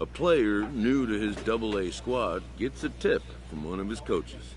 A player new to his Double-A squad gets a tip from one of his coaches.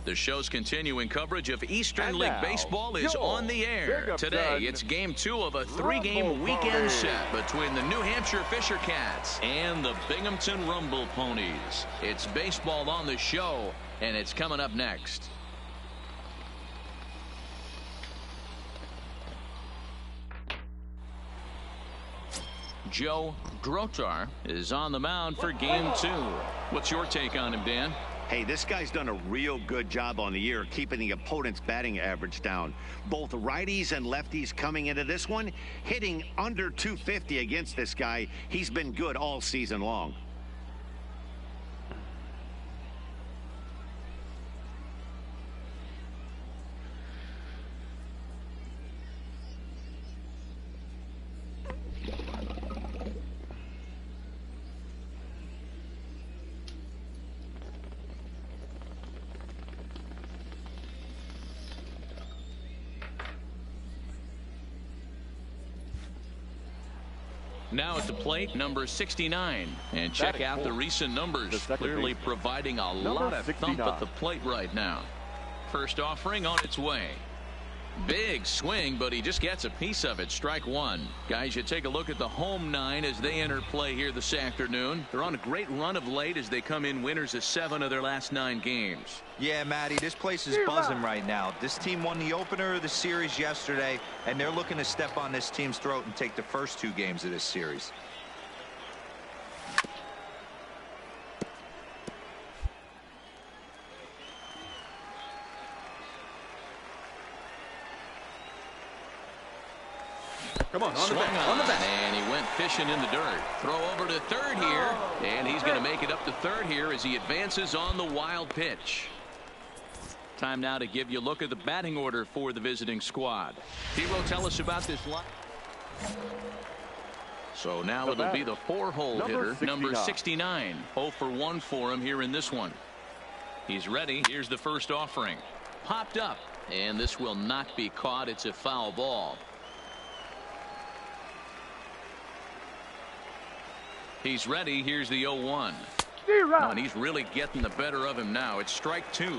The show's continuing coverage of Eastern League Baseball is on the air. Today, it's Game 2 of a 3-game weekend set between the New Hampshire Fisher Cats and the Binghamton Rumble Ponies. It's baseball on the show, and it's coming up next. Joe Grotar is on the mound for Game 2. What's your take on him, Dan? Hey, this guy's done a real good job on the year keeping the opponent's batting average down. Both righties and lefties coming into this one, hitting under 250 against this guy. He's been good all season long. Now at the plate, number 69. And check out the recent numbers. Clearly providing a lot of thump at the plate right now. First offering on its way. Big swing, but he just gets a piece of it. Strike one. Guys, you take a look at the home nine as they enter play here this afternoon. They're on a great run of late as they come in winners of 7 of their last 9 games. Yeah, Matty, this place is buzzing right now. This team won the opener of the series yesterday, and they're looking to step on this team's throat and take the first 2 games of this series. Come on the bat. And he went fishing in the dirt. Throw over to third here, and he's going to make it up to third here as he advances on the wild pitch. Time now to give you a look at the batting order for the visiting squad. Hero, tell us about this line. So now it'll be the 4-hole hitter, number 69. 0 for 1 for him here in this one. He's ready. Here's the first offering. Popped up, and this will not be caught. It's a foul ball. He's ready. Here's the 0-1. And he's really getting the better of him now. It's strike 2.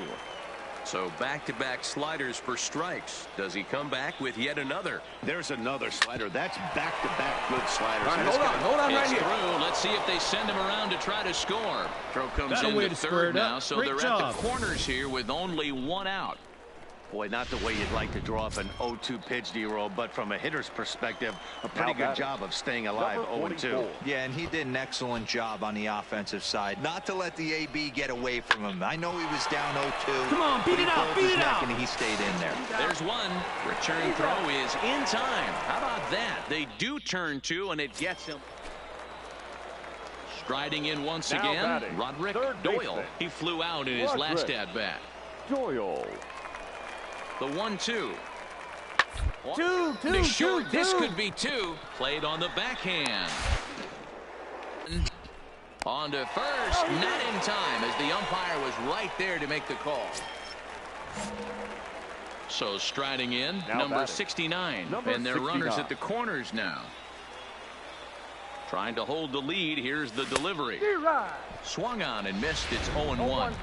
So back-to-back sliders for strikes. Does he come back with yet another? There's another slider. That's back-to-back good sliders. Right, hold on right here. Through. Let's see if they send him around to try to score. Throw comes in to third now, so they're at the corners here with only 1 out. Boy, not the way you'd like to draw up an 0-2 pitch, D-roll, but from a hitter's perspective, a pretty good job of staying alive 0-2. Yeah, and he did an excellent job on the offensive side. Not to let the AB get away from him. I know he was down 0-2. Come on, beat it out. And he stayed in there. There's one. Return throw is in time. How about that? They do turn 2, and it gets him. Striding in once again, Roderick Doyle. He flew out in his last at-bat. Doyle. The 1-2. Two. This could be 2. Played on the backhand. On to first. Not in time as the umpire was right there to make the call. So striding in, number 69. And their runners at the corners now. Trying to hold the lead. Here's the delivery. Swung on and missed. It's 0-1.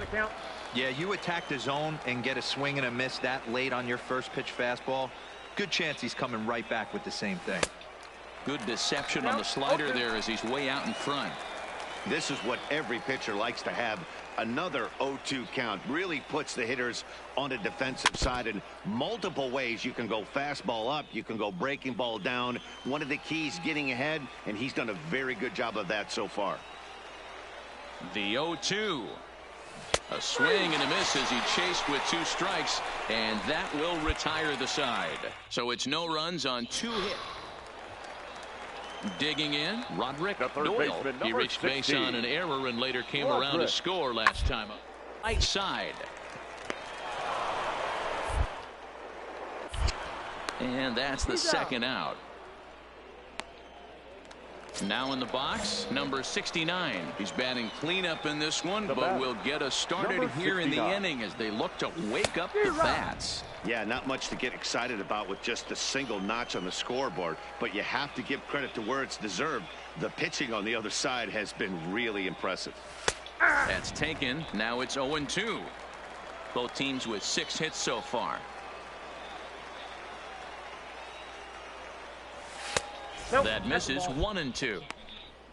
Yeah, you attack the zone and get a swing and a miss that late on your first pitch fastball. Good chance he's coming right back with the same thing. Good deception on the slider there as he's way out in front. This is what every pitcher likes to have. Another 0-2 count really puts the hitters on the defensive side in multiple ways. You can go fastball up, you can go breaking ball down. One of the keys, getting ahead, and he's done a very good job of that so far. The 0-2. A swing and a miss as he chased with 2 strikes, and that will retire the side. So it's no runs on 2 hits. Digging in, Roderick The third Doyle. baseman, He number reached base 16. on an error and later came around to Roderick. score last time up. Right side. And that's the second out. Now in the box, number 69. He's batting cleanup in this one, but will get us started number here in the 69. inning as they look to wake up the bats. Yeah, not much to get excited about with just a single notch on the scoreboard, but you have to give credit to where it's deserved. The pitching on the other side has been really impressive. That's taken. Now it's 0-2. Both teams with 6 hits so far. That misses 1-2.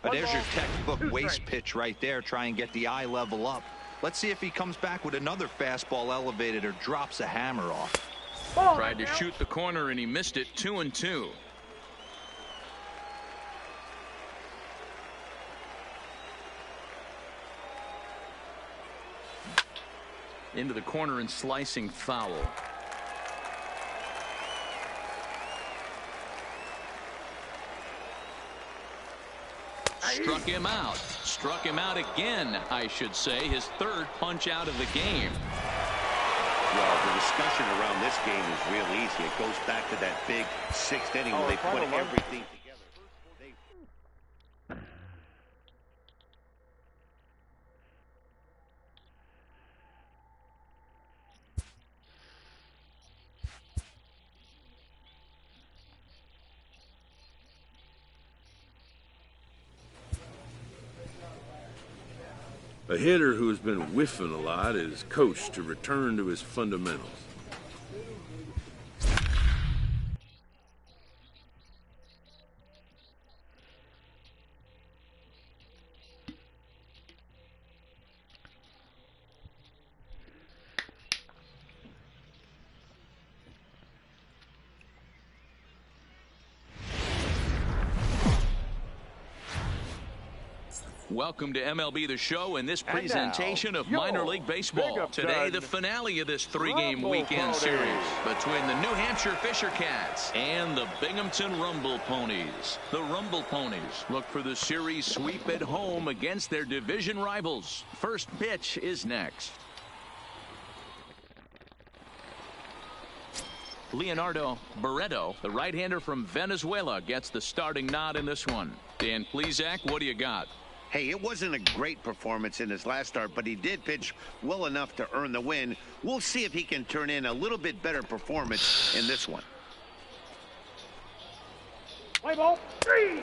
But there's your textbook waste pitch right there. Try and get the eye level up. Let's see if he comes back with another fastball elevated or drops a hammer off. Tried to shoot the corner and he missed it. 2-2. Into the corner and slicing foul. Struck him out. Struck him out again, I should say. His third punch out of the game. Well, the discussion around this game is real easy. It goes back to that big 6th inning where they put everything together. A hitter who has been whiffing a lot is coached to return to his fundamentals. Welcome to MLB The Show and this And presentation now, of minor your league baseball. big Today, upside the finale of this 3-game Rumble weekend Ponies. series between the New Hampshire Fisher Cats and the Binghamton Rumble Ponies. The Rumble Ponies look for the series sweep at home against their division rivals. First pitch is next. Leonardo Barreto, the right-hander from Venezuela, gets the starting nod in this one. Dan Plesac, what do you got? Hey, it wasn't a great performance in his last start, but he did pitch well enough to earn the win. We'll see if he can turn in a little bit better performance in this one. Play ball 3.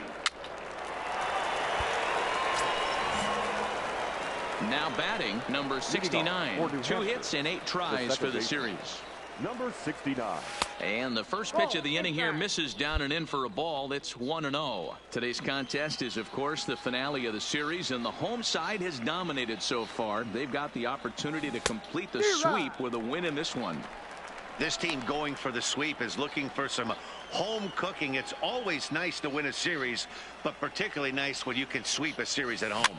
Now batting, number 69. 2 hits and 8 tries for the series. Number 69. And the first pitch of the inning here misses down and in for a ball. It's 1-0. Today's contest is, of course, the finale of the series, and the home side has dominated so far. They've got the opportunity to complete the sweep with a win in this one. This team going for the sweep is looking for some home cooking. It's always nice to win a series, but particularly nice when you can sweep a series at home.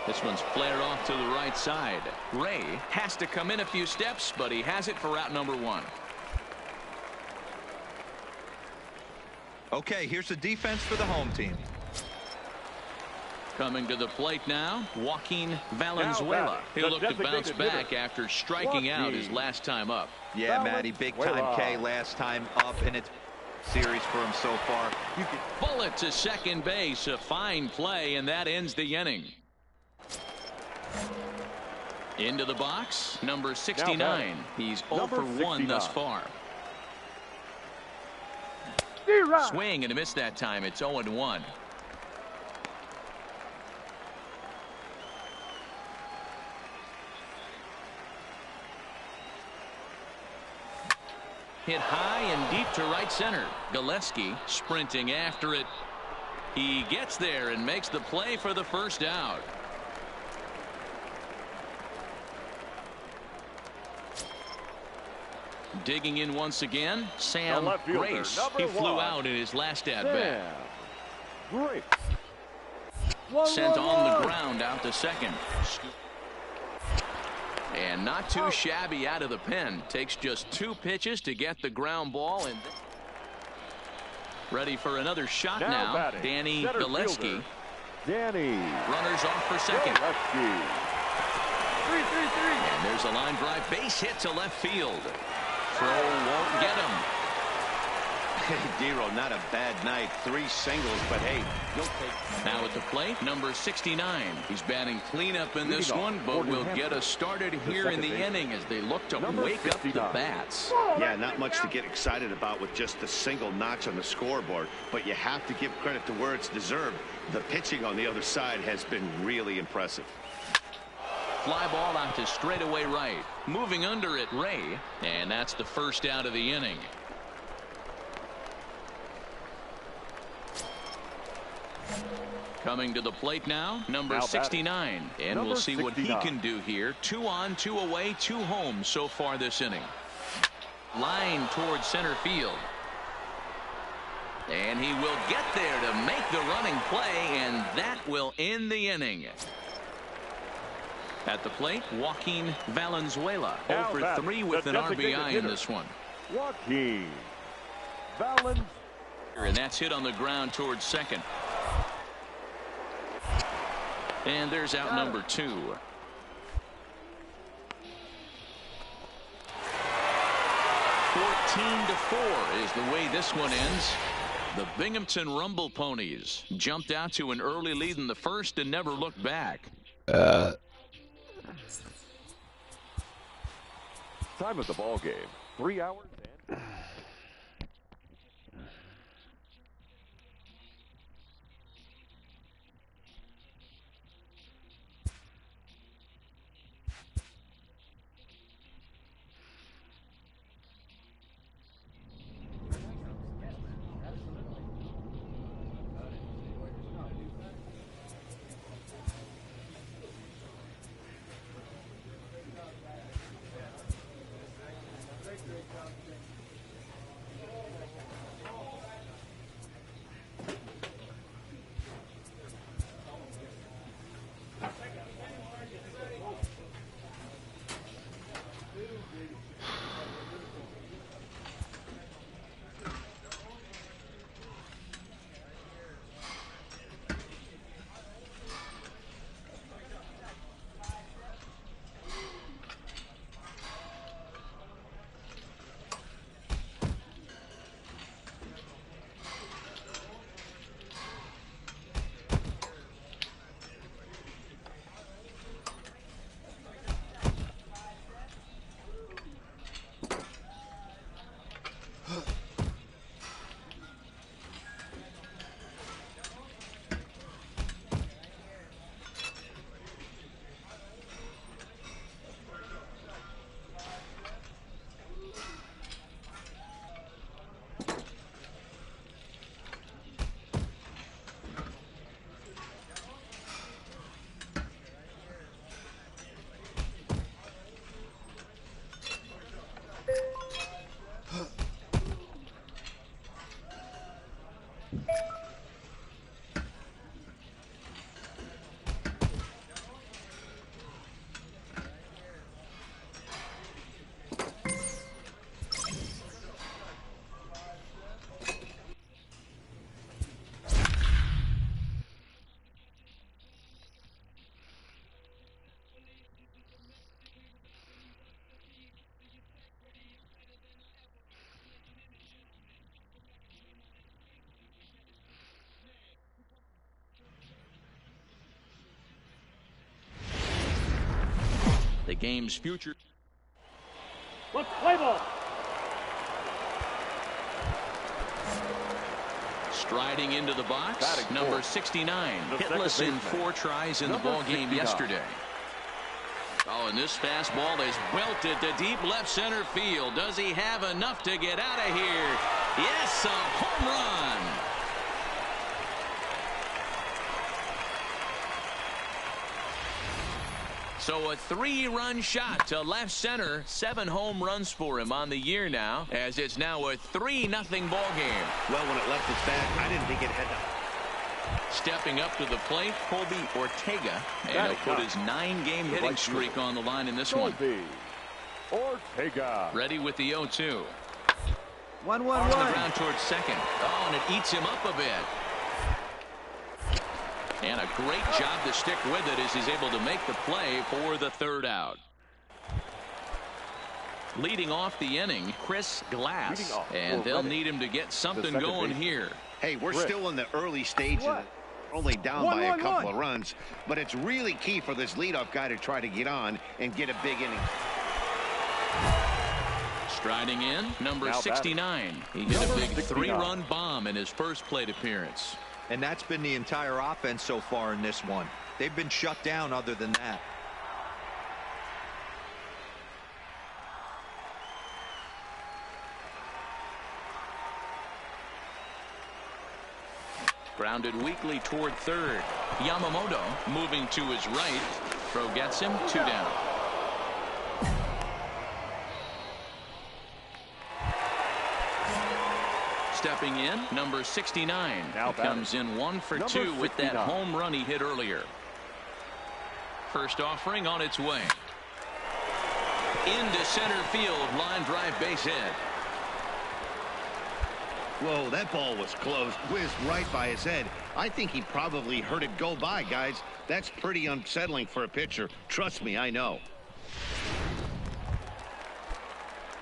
This one's flared off to the right side. Ray has to come in a few steps, but he has it for out number 1. Okay, here's the defense for the home team. Coming to the plate now, Joaquin Valenzuela. He'll look to bounce back after striking out his last time up. Yeah, Matty, big time K last time up, and it's series for him so far. Bullet to second base, a fine play, and that ends the inning. Into the box, number 69. He's 0 for 1 thus far. Swing and a miss that time. It's 0-1. Hit high and deep to right center. Gillespie sprinting after it. He gets there and makes the play for the first out. Digging in once again, Sam Grace. He flew out in his last at-bat. Sent on the ground out to second. And not too shabby out of the pen. Takes just 2 pitches to get the ground ball. And Ready for another shot Now now. batting, Danny center Gillespie. fielder, Danny. Runners off for second. Gillespie. 3-3-3. And there's a line drive base hit to left field. Throw won't get him. Hey, Dero, not a bad night. 3 singles, but hey, you'll take. Now at the plate, number 69. He's batting cleanup in this one, but will get us started here in the inning as they look to wake up the bats. Yeah, not much to get excited about with just a single notch on the scoreboard, but you have to give credit to where it's deserved. The pitching on the other side has been really impressive. Fly ball out to straightaway right. Moving under it, Ray, and that's the first out of the inning. Coming to the plate now, number 69. And we'll see what he can do here. 2 on, 2 away, 2 home so far this inning. Line towards center field. And he will get there to make the running play, and that will end the inning. At the plate, Joaquin Valenzuela. 0 for 3 with an RBI in this one. Joaquin Valenzuela. And that's hit on the ground towards second. And there's out number 2. 14-4 is the way this one ends. The Binghamton Rumble Ponies jumped out to an early lead in the first and never looked back. Time of the ball game, 3 hours and... The game's future. Let's play ball. Striding into the box, Batting number four. 69. The Hitless in baseman. 4 tries in the Number ball game 69. yesterday. Oh, and this fastball is belted to deep left center field. Does he have enough to get out of here? Yes, a home run. So a 3-run shot to left center. 7 home runs for him on the year now, as it's now a 3-0 ball game. Well, when it left its bat, I didn't think it had to. Stepping up to the plate, Colby Ortega, and he'll put his 9-game hitting streak on the line in this one. Colby Ortega. Ready with the 0-2. On the ground towards second. Oh, and it eats him up a bit. And a great job to stick with it as he's able to make the play for the third out. Leading off the inning, Chris Glass. And they'll need him to get something going here. Hey, we're still in the early stages. Only down by a couple of runs. But it's really key for this leadoff guy to try to get on and get a big inning. Striding in, number 69. He hit a big 3-run bomb in his first plate appearance. And that's been the entire offense so far in this one. They've been shut down other than that. Grounded weakly toward third. Yamamoto moving to his right. Throw gets him, 2 down. Stepping in, number 69. He comes in 1 for 2 with that home run he hit earlier. First offering on its way. Into center field, line drive base hit. Whoa, that ball was close. Whizzed right by his head. I think he probably heard it go by, guys. That's pretty unsettling for a pitcher. Trust me, I know.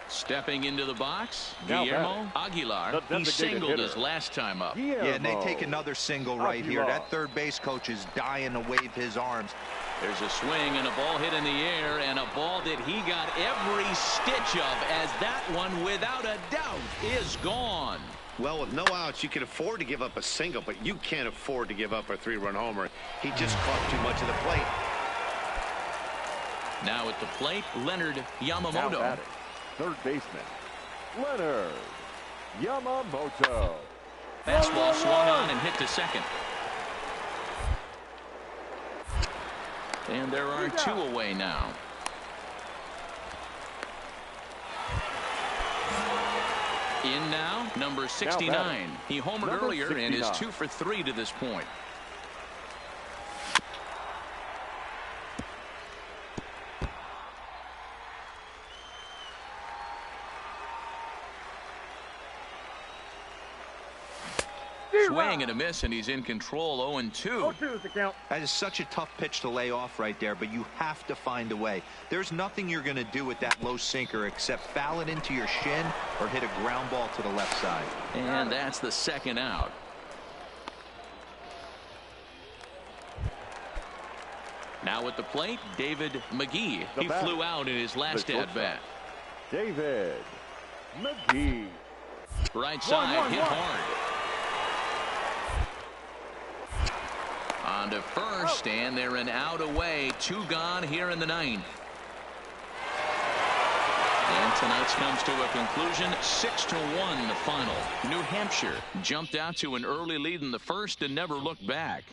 Stepping into the box, Guillermo Aguilar. He singled his last time up. Yeah, and they take another single right here. That third base coach is dying to wave his arms. There's a swing and a ball hit in the air, and a ball that he got every stitch of, as that one, without a doubt, is gone. Well, with no outs, you can afford to give up a single, but you can't afford to give up a 3-run homer. He just caught too much of the plate. Now at the plate, Leonard Yamamoto. Third baseman, Leonard Yamamoto. Fastball swung on and hit to second. And there are 2 away now. In now, number 69. He homered earlier and is 2 for 3 to this point. Swing and a miss, and he's in control. 0-2. That is such a tough pitch to lay off right there, but you have to find a way. There's nothing you're going to do with that low sinker except foul it into your shin or hit a ground ball to the left side. And that's the second out. Now at the plate, David McGee. He flew out in his last at-bat. David McGee. Right side, hit hard. On to first, and they're an out away. 2 gone here in the 9th. And tonight's comes to a conclusion. 6-1 the final. New Hampshire jumped out to an early lead in the first and never looked back.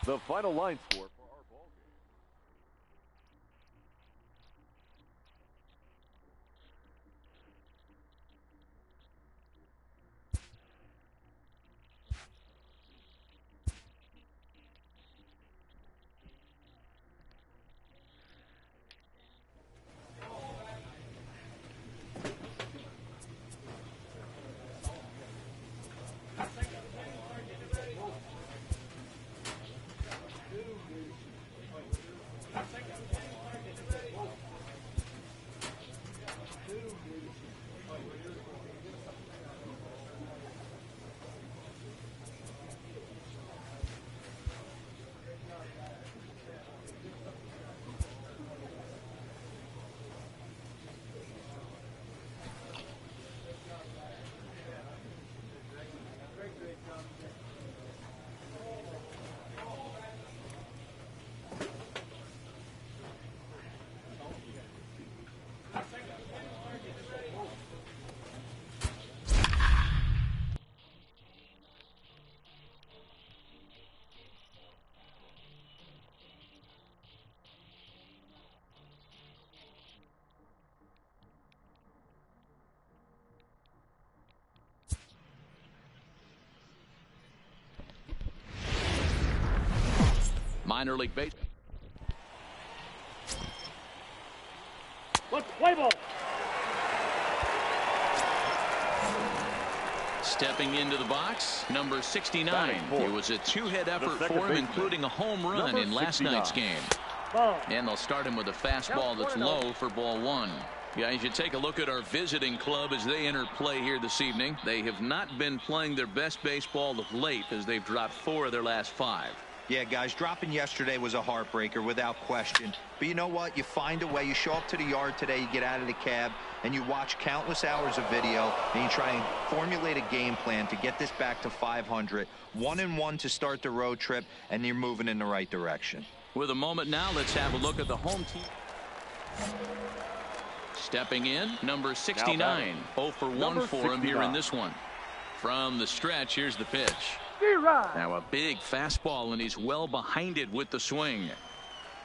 The final line score for our ball game. Minor league baseball. Stepping into the box, number 69. It was a two-hit effort for him, including a home run in last night's game. And they'll start him with a fastball that's low for ball one. Guys, you take a look at our visiting club as they enter play here this evening. They have not been playing their best baseball of late as they've dropped 4 of their last 5. Yeah, guys, dropping yesterday was a heartbreaker without question. But you know what? You find a way. You show up to the yard today, you get out of the cab, and you watch countless hours of video, and you try and formulate a game plan to get this back to 500. 1-1 to start the road trip, and you're moving in the right direction. With a moment now, let's have a look at the home team. Stepping in, number 69. 0 for 1 for him here in this one. From the stretch, here's the pitch. Now a big fastball, and he's well behind it with the swing.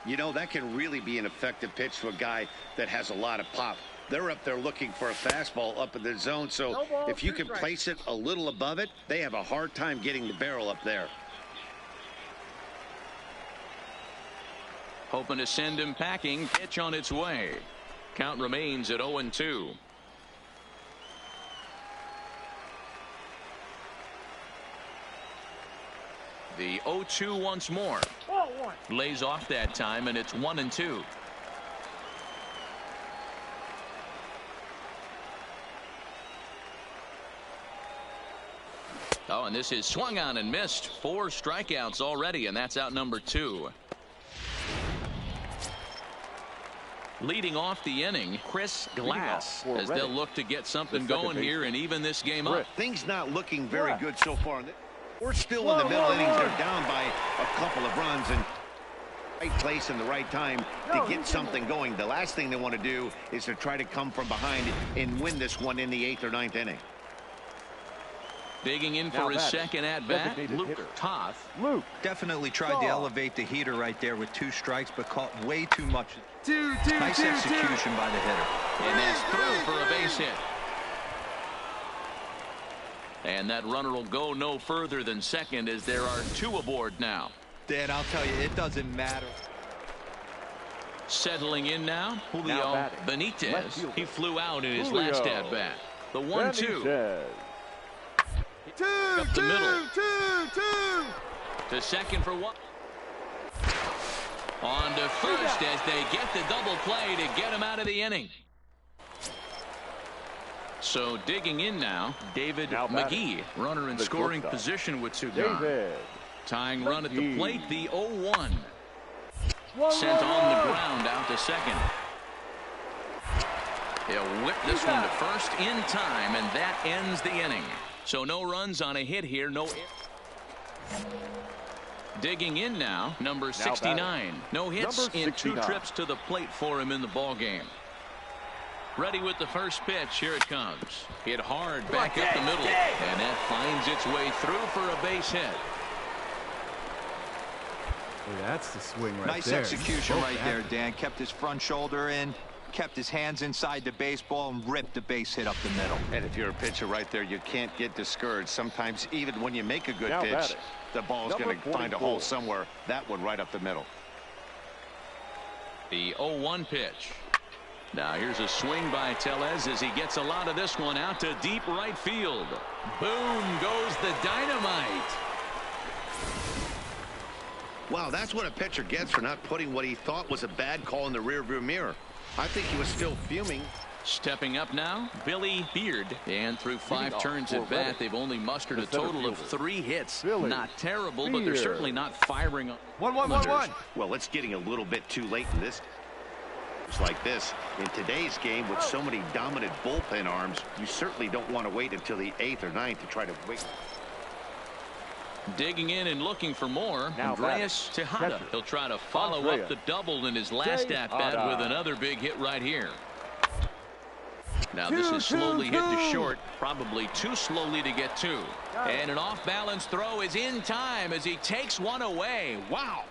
You know, that can really be an effective pitch to a guy that has a lot of pop. They're up there looking for a fastball up in the zone, so if you can place it a little above it, they have a hard time getting the barrel up there. Hoping to send him packing. Pitch on its way. Count remains at 0-2. The 0-2 once more. Lays off that time, and it's 1-2. Oh, and this is swung on and missed. 4 strikeouts already, and that's out number 2. Leading off the inning, Chris Glass, as they'll look to get something going here and even this game up. Things not looking very good so far. We're still in the middle innings. They're down by a couple of runs, and right place in the right time to get something going. The last thing they want to do is to try to come from behind and win this one in the 8th or 9th inning. Digging in for his second at-bat, Luke Toth. Luke definitely tried to elevate the heater right there with 2 strikes, but caught way too much. Nice execution by the hitter. And that's through for a base hit. And that runner will go no further than second as there are 2 aboard now. Dan, I'll tell you, it doesn't matter. Settling in now, Julio Benitez. He flew out in his last at-bat. The 1-2. Up the middle. To second for 1. On to first as they get the double play to get him out of the inning. So digging in now, David McGee, runner in scoring position with 2 gone. Tying run at the plate, the 0-1. Sent on the ground out to second. He'll whip this one to first in time, and that ends the inning. So no runs on a hit here, no. Digging in now, number 69. No hits in 2 trips to the plate for him in the ball game. Ready with the first pitch. Here it comes. Hit hard back up the middle, and that finds its way through for a base hit. That's the swing right there. Nice execution right there, Dan. Kept his front shoulder in, kept his hands inside the baseball, and ripped the base hit up the middle. And if you're a pitcher right there, you can't get discouraged. Sometimes even when you make a good pitch, the ball's going to find a hole somewhere. That one right up the middle. The 0-1 pitch. Now here's a swing by Tellez as he gets a lot of this one out to deep right field. Boom goes the dynamite. Wow, that's what a pitcher gets for not putting what he thought was a bad call in the rearview mirror. I think he was still fuming. Stepping up now, Billy Beard. And through 5 turns at bat, they've only mustered a total of 3 hits. Not terrible, but they're certainly not firing. 1-1-1-1. Well, it's getting a little bit too late in this. It's like this. In today's game, with so many dominant bullpen arms, you certainly don't want to wait until the 8th or 9th to try to wait. Digging in and looking for more, Andreas Tejada. He'll try to follow up the double in his last at-bat with another big hit right here. Now this is slowly hit to short, probably too slowly to get 2. And an off-balance throw is in time as he takes one away. Wow.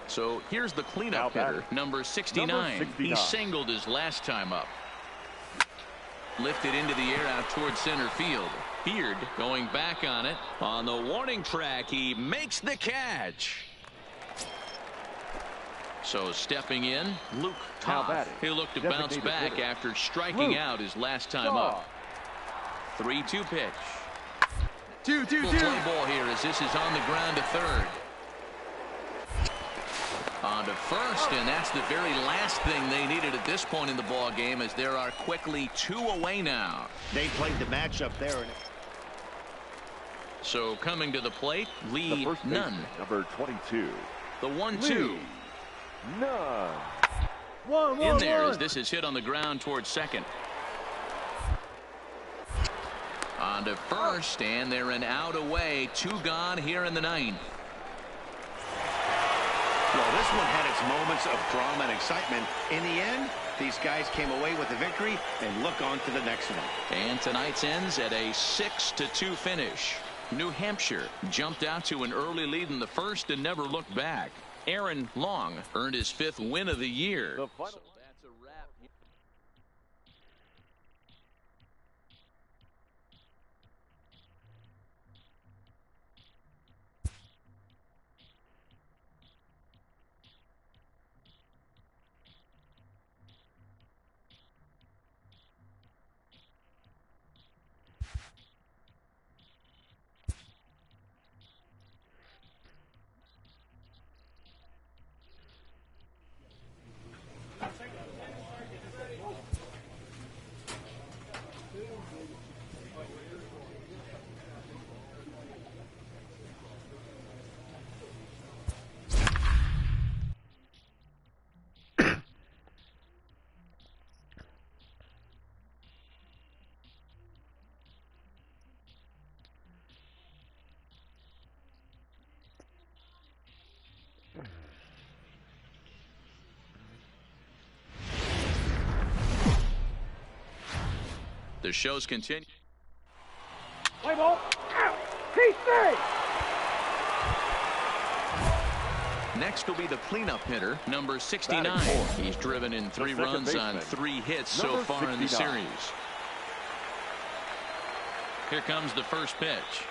So here's the cleanup hitter, number 69. He singled his last time up. Lifted into the air out towards center field. Beard going back on it. On the warning track, he makes the catch. So stepping in, Luke Toth. He'll look to bounce back after striking out his last time up. 3-2 pitch. 2-2-2. Play ball here as this is on the ground to third. On to first, and that's the very last thing they needed at this point in the ball game, as there are quickly 2 away now. They played the matchup there. So coming to the plate, Lee Nunn. Number 22. The 1-2. Nunn. In there as this is hit on the ground towards second. On to first, and they're an out away. 2 gone here in the 9th. Well, this one had its moments of drama and excitement. In the end, these guys came away with the victory and look on to the next one. And tonight's ends at a 6-2 finish. New Hampshire jumped out to an early lead in the first and never looked back. Aaron Long earned his 5th win of the year. So that's a wrap. The shows continue. Play ball. Out. T3. Next will be the cleanup hitter, number 69. He's driven in 3 runs on 3 hits so far in the series. Here comes the first pitch.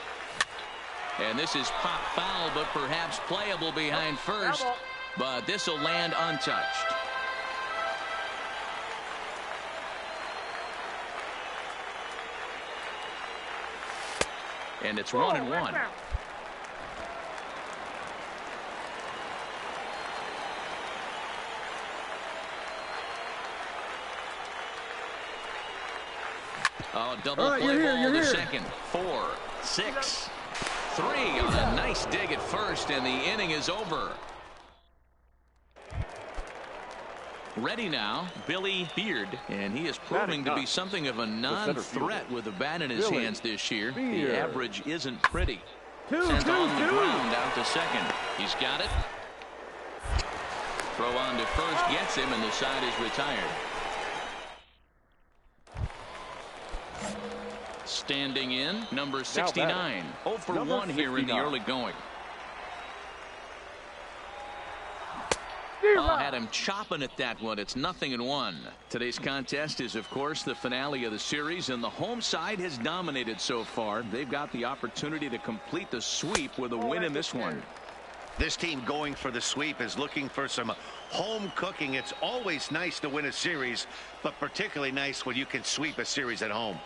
And this is pop foul, but perhaps playable behind first. But this will land untouched. And it's 1-1. Oh, double play ball to second. 4, 6, 3 on a nice dig at first, and the inning is over. Ready now, Billy Beard, and he is proving to be something of a non-threat with the bat in his hands this year. The average isn't pretty. Sent on the ground out to second. He's got it. Throw on to first gets him, and the side is retired. Standing in, number 69. 0 for 1 here in the early going. Oh, had him chopping at that one. It's 0-1. Today's contest is, of course, the finale of the series, and the home side has dominated so far. They've got the opportunity to complete the sweep with a win in this one. This team going for the sweep is looking for some home cooking. It's always nice to win a series, but particularly nice when you can sweep a series at home.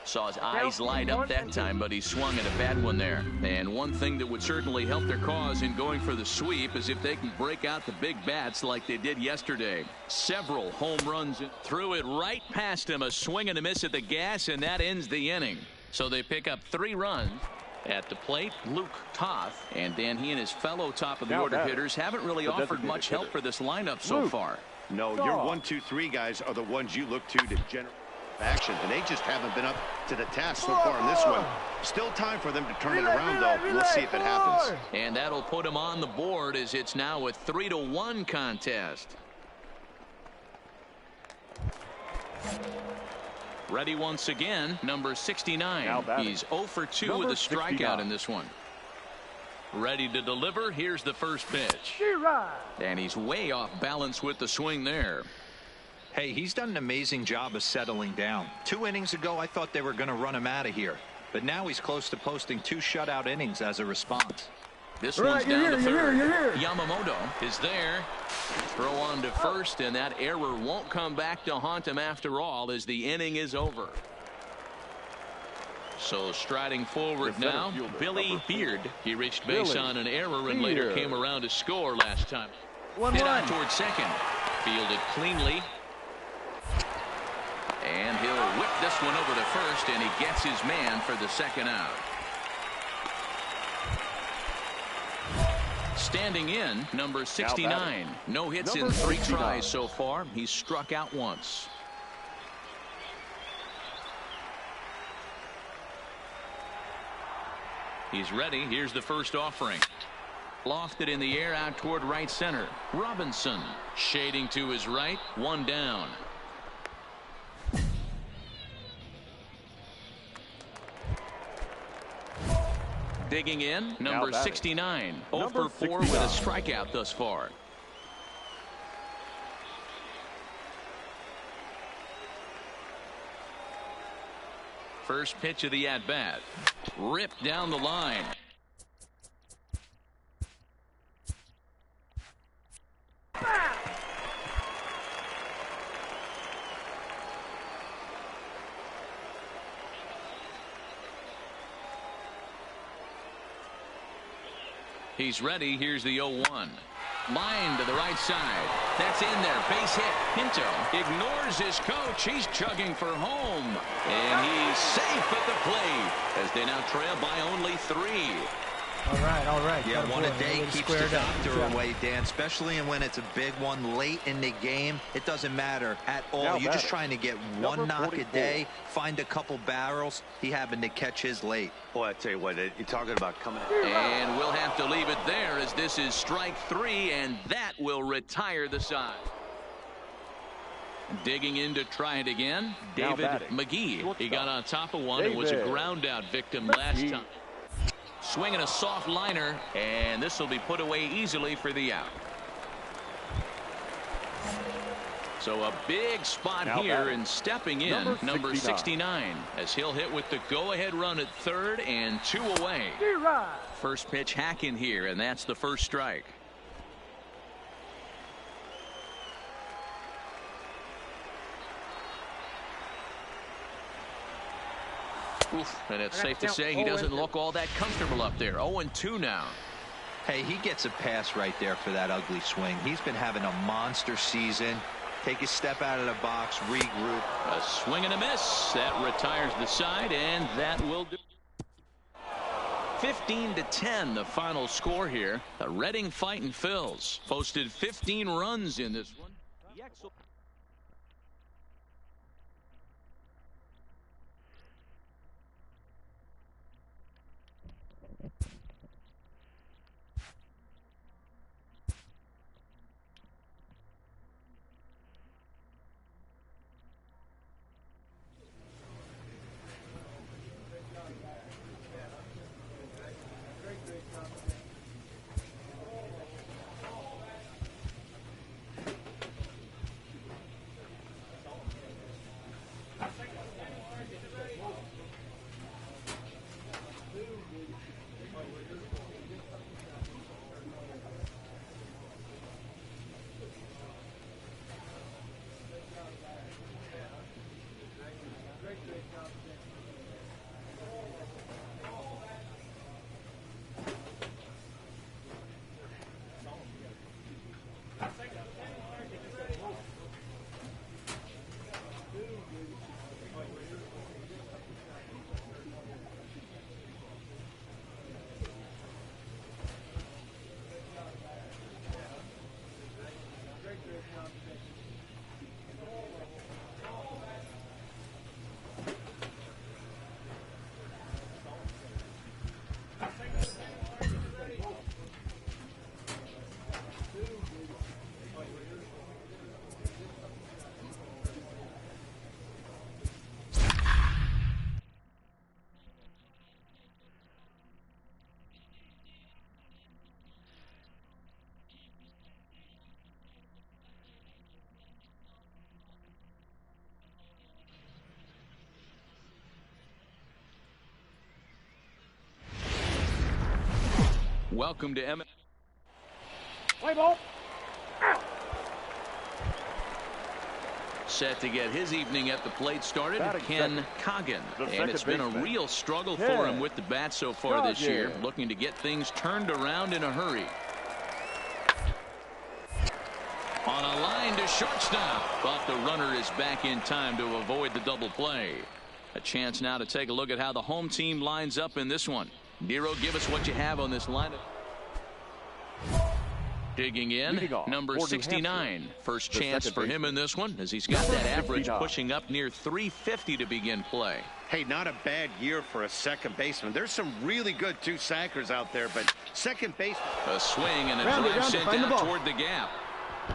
Saw his eyes light up that time, but he swung at a bad one there. And one thing that would certainly help their cause in going for the sweep is if they can break out the big bats like they did yesterday. Several home runs. Threw it right past him. A swing and a miss at the gas, and that ends the inning. So they pick up 3 runs. At the plate, Luke Toth. And Dan, he and his fellow top-of-the-order hitters haven't really offered much help for this lineup so far. No, your 1, 2, 3 guys are the ones you look to generate action, and they just haven't been up to the task so far in this one. Still time for them to turn it around, though. We'll see if it happens. And that'll put him on the board as it's now a 3-1 contest. Ready once again, number 69. He's 0 for 2 with a strikeout in this one. Ready to deliver. Here's the first pitch. And he's way off balance with the swing there. Hey, he's done an amazing job of settling down. 2 innings ago, I thought they were going to run him out of here. But now he's close to posting 2 shutout innings as a response. This All one's right, you're down to here, third. you're here. Yamamoto is there. Throw on to first, and that error won't come back to haunt him after all as the inning is over. So striding forward now, Billy Beard. He reached base on an error and later came around to score last time. Hit out towards second. Fielded cleanly. And he'll whip this one over to first, and he gets his man for the second out. Standing in, number 69. No hits in 3 tries so far. He's struck out once. He's ready. Here's the first offering. Lofted in the air out toward right center. Robinson shading to his right. 1 down. Digging in, number 69. 0 for 4 with a strikeout thus far. First pitch of the at-bat. Ripped down the line. He's ready. Here's the 0-1. Line to the right side. That's in there. Base hit. Pinto ignores his coach. He's chugging for home. And he's safe at the plate as they now trail by only 3. All right. Yeah, one a day keeps the doctor away, Dan, especially when it's a big one late in the game. It doesn't matter at all. You're just trying to get one knock a day, find a couple barrels. He happened to catch his late. Boy, I tell you what, you're talking about coming in. And we'll have to leave it there as this is strike 3, and that will retire the side. Digging in to try it again, David McGee. He got on top of one and was a ground out victim last time. Swinging a soft liner, and this will be put away easily for the out. So a big spot here, and stepping in, number 69, as he'll hit with the go-ahead run at third and 2 away. First pitch hack in here, and that's the first strike. Oof, and it's safe to say he doesn't look all that comfortable up there. 0-2 now. Hey, he gets a pass right there for that ugly swing. He's been having a monster season. Take a step out of the box, regroup. A swing and a miss. That retires the side, and that will do. 15-10, the final score here. The Reading Fightin' Phils posted 15 runs in this one. Welcome to Play ball. Set to get his evening at the plate started, Ken Coggin. And it's been a real struggle for him with the bat so far this year, looking to get things turned around in a hurry. On a line to shortstop, but the runner is back in time to avoid the double play. A chance now to take a look at how the home team lines up in this one. Nero, give us what you have on this lineup. Digging in, number 69. First chance for him in this one, as he's got that average pushing up near 350 to begin play. Hey, not a bad year for a second baseman. There's some really good two-sackers out there, but second base. A swing and a drive sent out toward the gap.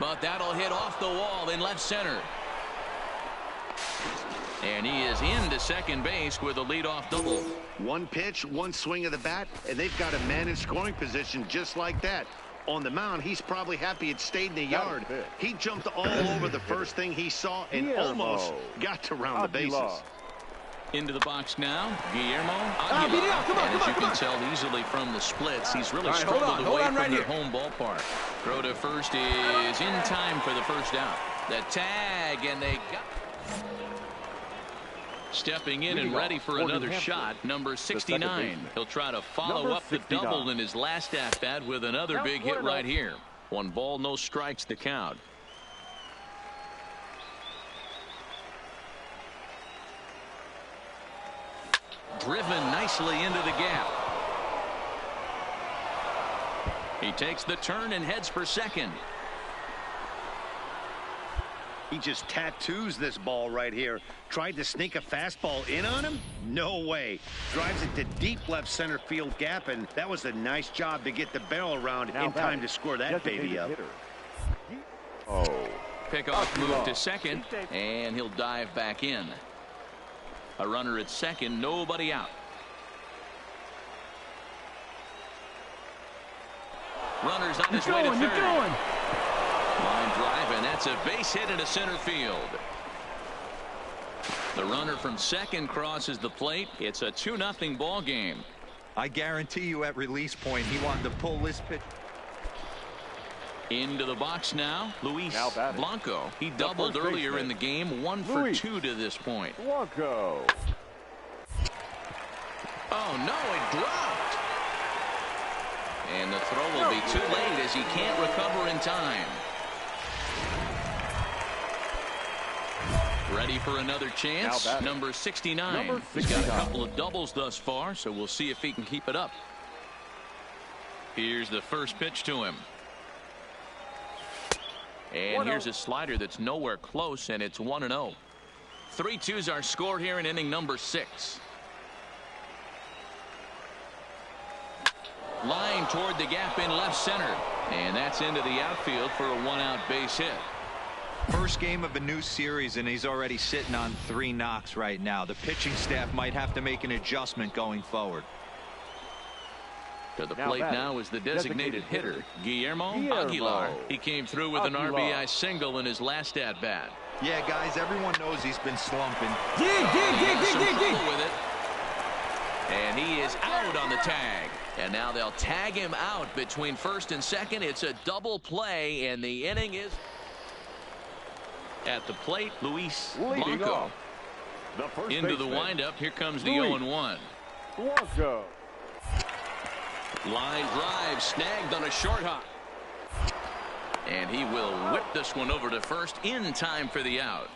But that'll hit off the wall in left center. And he is into second base with a leadoff double. One pitch, one swing of the bat, and they've got a man in scoring position just like that. On the mound, he's probably happy it stayed in the yard. He jumped all over the first thing he saw and almost got to round the bases. Into the box now, Guillermo Aguilar. And as you can tell easily from the splits, he's really struggled away from their home ballpark. Throw to first is in time for the first out. The tag, and they got... Stepping in and ready for another shot, number 69. He'll try to follow up the double in his last at-bat with another big hit right here. 1 ball, no strikes, the count. Driven nicely into the gap. He takes the turn and heads for second. He just tattoos this ball right here. Tried to sneak a fastball in on him? No way. Drives it to deep left center field gap, and that was a nice job to get the barrel around in time to score that baby up. Pickoff move to second, and he'll dive back in. A runner at second, nobody out. Runners on his way to third. Line drive, and that's a base hit into center field. The runner from second crosses the plate. It's a 2-0 ball game. I guarantee you at release point he wanted to pull this pitch. Into the box now, Luis Blanco. He doubled earlier in the game, 1 for 2 to this point. Blanco. Oh no, it dropped. And the throw will be too late as he can't recover in time. Ready for another chance. Number 69. He's got a couple of doubles thus far, so we'll see if he can keep it up. Here's the first pitch to him. And here's a slider that's nowhere close, and it's 1-0. 3-2s are scored here in inning number 6. Line toward the gap in left center. And that's into the outfield for a 1-out base hit. First game of a new series, and he's already sitting on 3 knocks right now. The pitching staff might have to make an adjustment going forward. To the plate now is the designated hitter, Guillermo Aguilar. He came through with an RBI single in his last at-bat. Yeah, guys, everyone knows he's been slumping. Dig with it. And he is out on the tag. And now they'll tag him out between first and second. It's a double play, and the inning is... At the plate, Luis Blanco. Into the windup. Here comes the 0-1. Blanco. Line drive snagged on a short hop. And he will whip this one over to first in time for the out.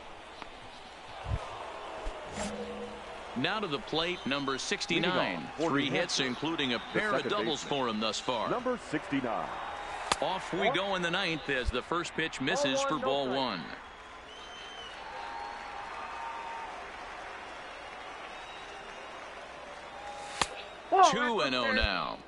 Now to the plate, number 69. 3 hits, including a pair of doubles for him thus far. Number 69. Off we go in the 9th as the first pitch misses for ball 1. 2-0 now.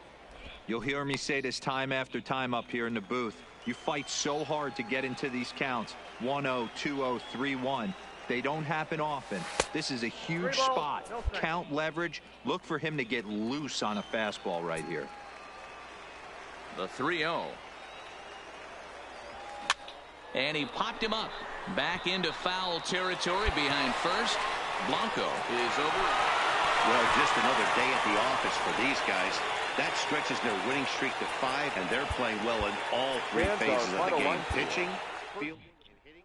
You'll hear me say this time after time up here in the booth. You fight so hard to get into these counts. 1-0, 2-0, 3-1. They don't happen often. This is a huge spot. Count leverage. Look for him to get loose on a fastball right here. The 3-0. And he popped him up. Back into foul territory behind first. Blanco is over. Well, just another day at the office for these guys. That stretches their winning streak to 5, and they're playing well in all 3 phases of the game. Pitching, fielding, and hitting.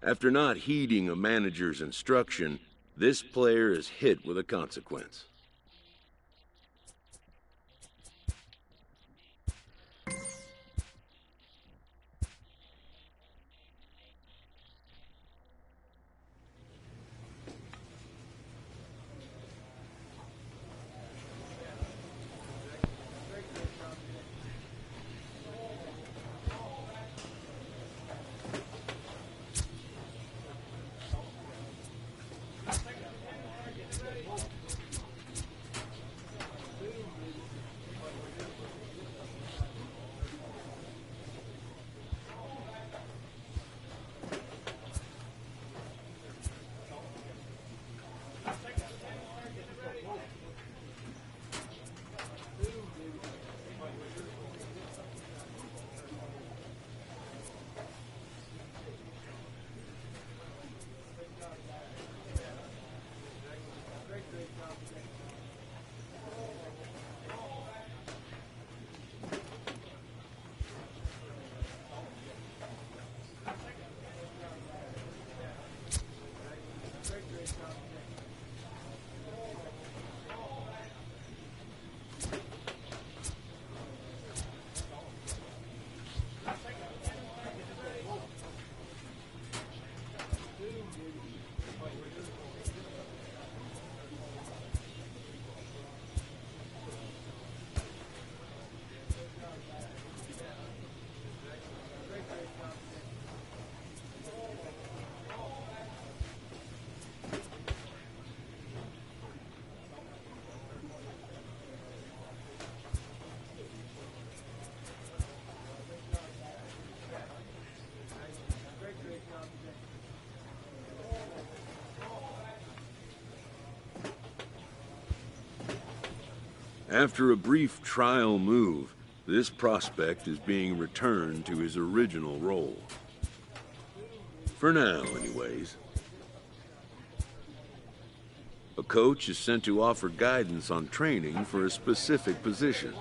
After not heeding a manager's instruction, this player is hit with a consequence. After a brief trial move, this prospect is being returned to his original role. For now, anyways. A coach is sent to offer guidance on training for a specific position.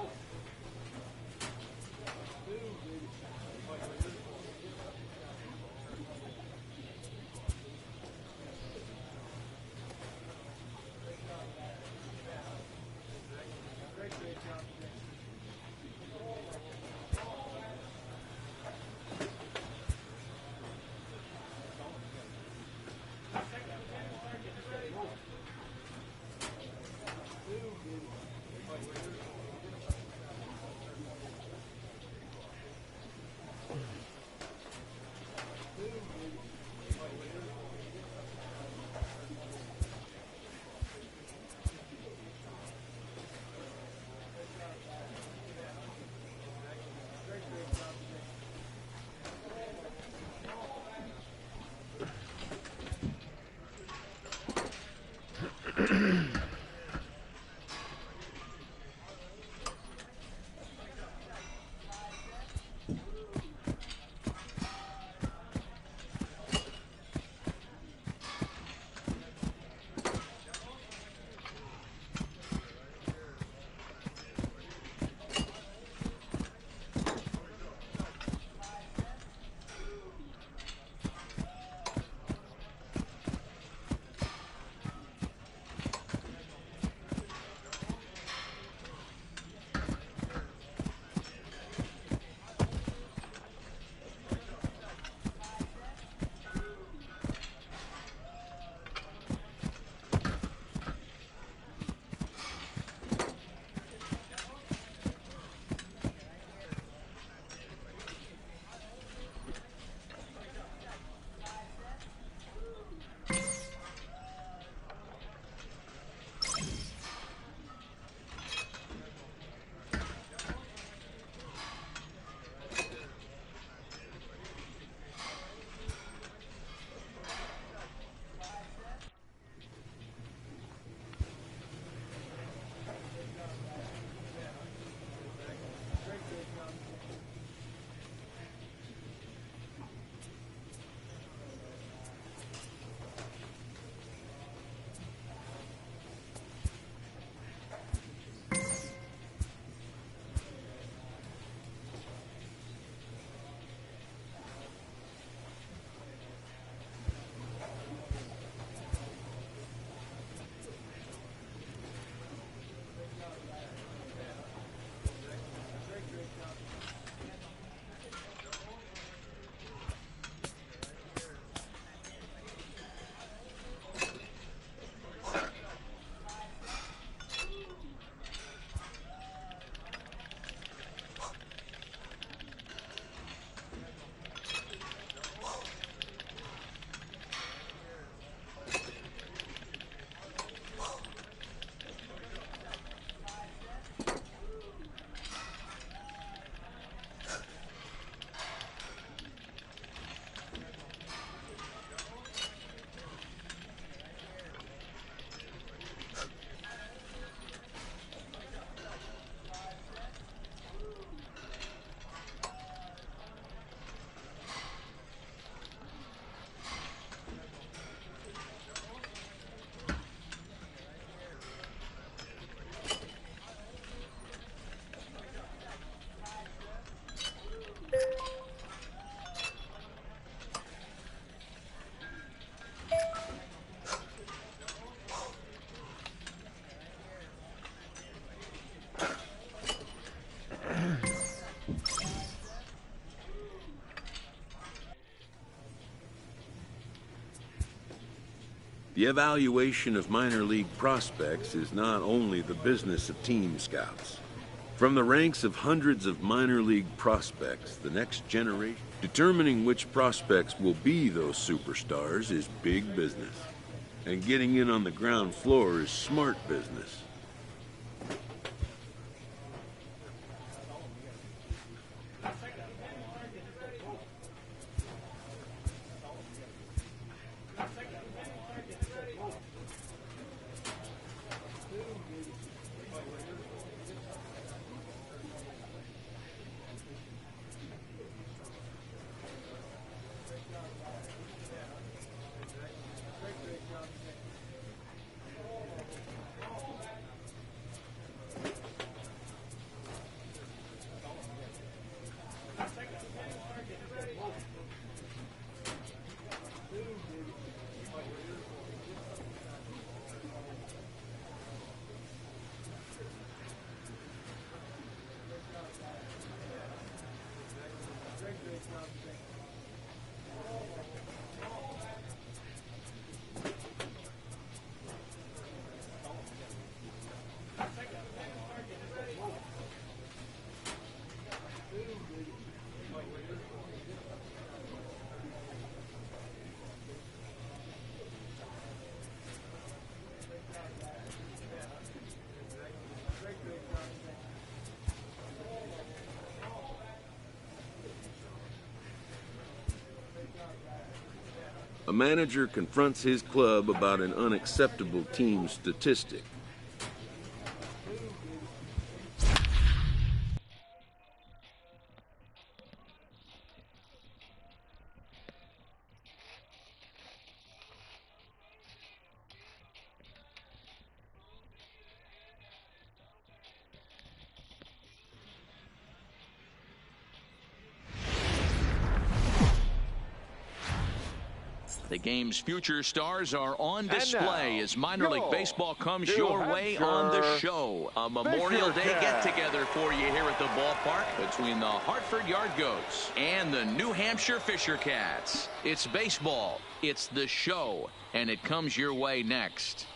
The evaluation of minor league prospects is not only the business of team scouts. From the ranks of hundreds of minor league prospects, the next generation, determining which prospects will be those superstars is big business. And getting in on the ground floor is smart business. A manager confronts his club about an unacceptable team statistic. The game's future stars are on display as minor league baseball comes your way on the show. A Memorial Day get-together for you here at the ballpark between the Hartford Yard Goats and the New Hampshire Fisher Cats. It's baseball, it's the show, and it comes your way next.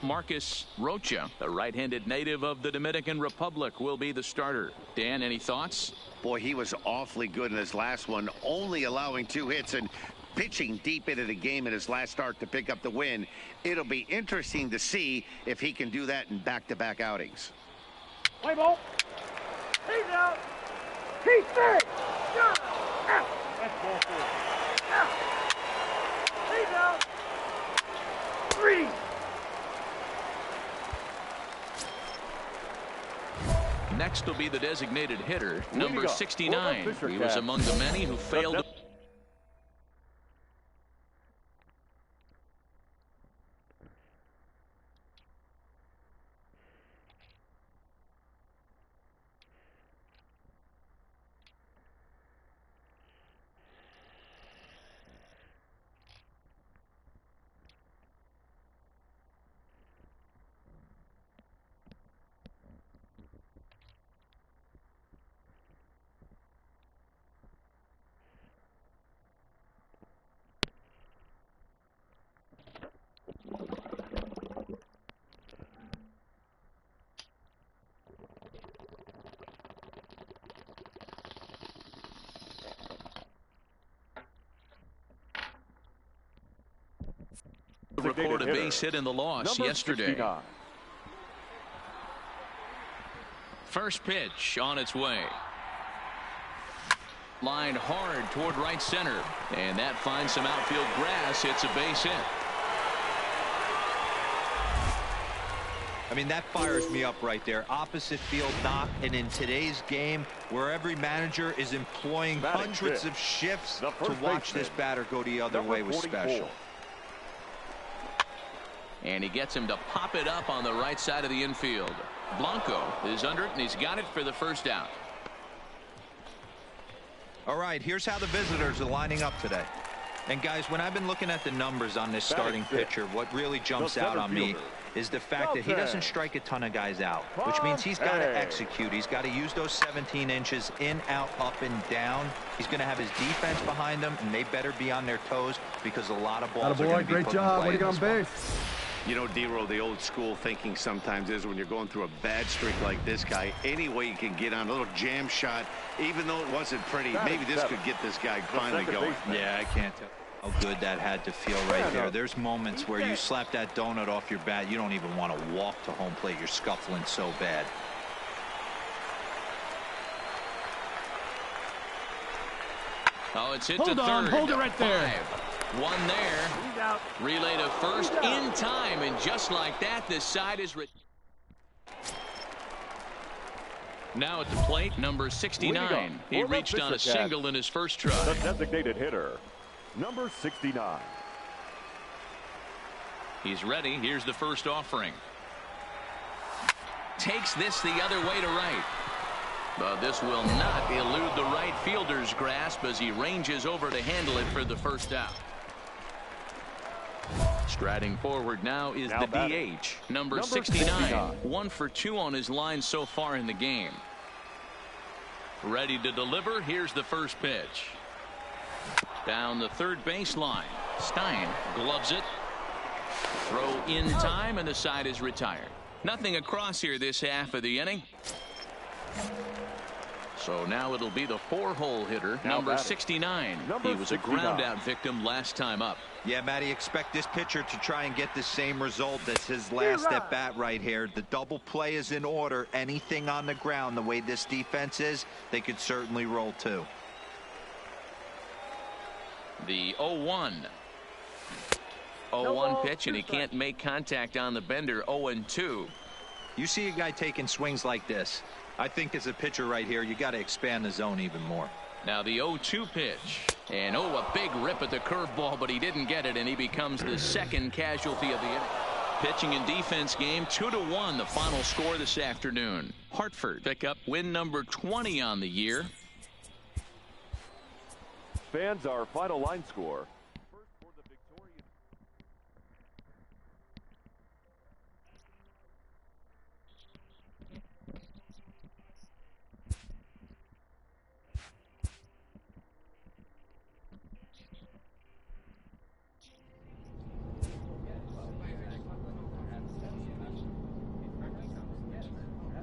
Marcus Rocha, the right-handed native of the Dominican Republic, will be the starter. Dan, any thoughts? Boy, he was awfully good in his last one, only allowing 2 hits and pitching deep into the game in his last start to pick up the win. It'll be interesting to see if he can do that in back-to-back outings. Play ball. He's out. He's safe. Out. That's ball 4. Out. He's out. 3. Next will be the designated hitter, number 69. He was among the many who failed. Record a base hit in the loss yesterday. 69. First pitch on its way. Line hard toward right center, and that finds some outfield grass. It's a base hit. I mean, that fires me up right there. Opposite field knock, and in today's game, where every manager is employing hundreds of shifts to watch this batter go the other way was special. And he gets him to pop it up on the right side of the infield. Blanco is under it, and he's got it for the first out. All right, here's how the visitors are lining up today. And guys, when I've been looking at the numbers on this starting pitcher, what really jumps out on me is the fact that he doesn't strike a ton of guys out, which means he's got to execute. He's got to use those 17 inches in, out, up, and down. He's going to have his defense behind him, and they better be on their toes because a lot of balls are going to be great put in job. play Way to in go on this base. You know, D-Roll, the old school thinking sometimes is when you're going through a bad streak like this guy, any way you can get on a little jam shot, even though it wasn't pretty, maybe this could get this guy finally going. Yeah, I can't tell how good that had to feel right there. There's moments where you slap that donut off your bat, you don't even want to walk to home plate. You're scuffling so bad. Oh, it's hit to third. Hold it right there. 5. One there. Relay to first in time, and just like that, this side is now at the plate, number 69. He reached on a single in his first try. The designated hitter, number 69. He's ready. Here's the first offering. Takes this the other way to right. But this will not elude the right fielder's grasp as he ranges over to handle it for the first out. Striding forward now is the DH, number 69. 1 for 2 on his line so far in the game. Ready to deliver. Here's the first pitch. Down the third baseline. Stein gloves it. Throw in time, and the side is retired. Nothing across here this half of the inning. So now it'll be the 4-hole hitter, number 69. He was a ground-out victim last time up. Yeah, Matty, expect this pitcher to try and get the same result as his last at-bat right here. The double play is in order. Anything on the ground, the way this defense is, they could certainly roll too. The 0-1. 0-1 pitch, and he can't make contact on the bender. 0-2. You see a guy taking swings like this. I think as a pitcher right here, you got to expand the zone even more. Now the 0-2 pitch. And a big rip at the curveball, but he didn't get it, and he becomes the second casualty of the inning. Pitching and defense game, 2-1, the final score this afternoon. Hartford pick up win number 20 on the year. Fans, our final line score.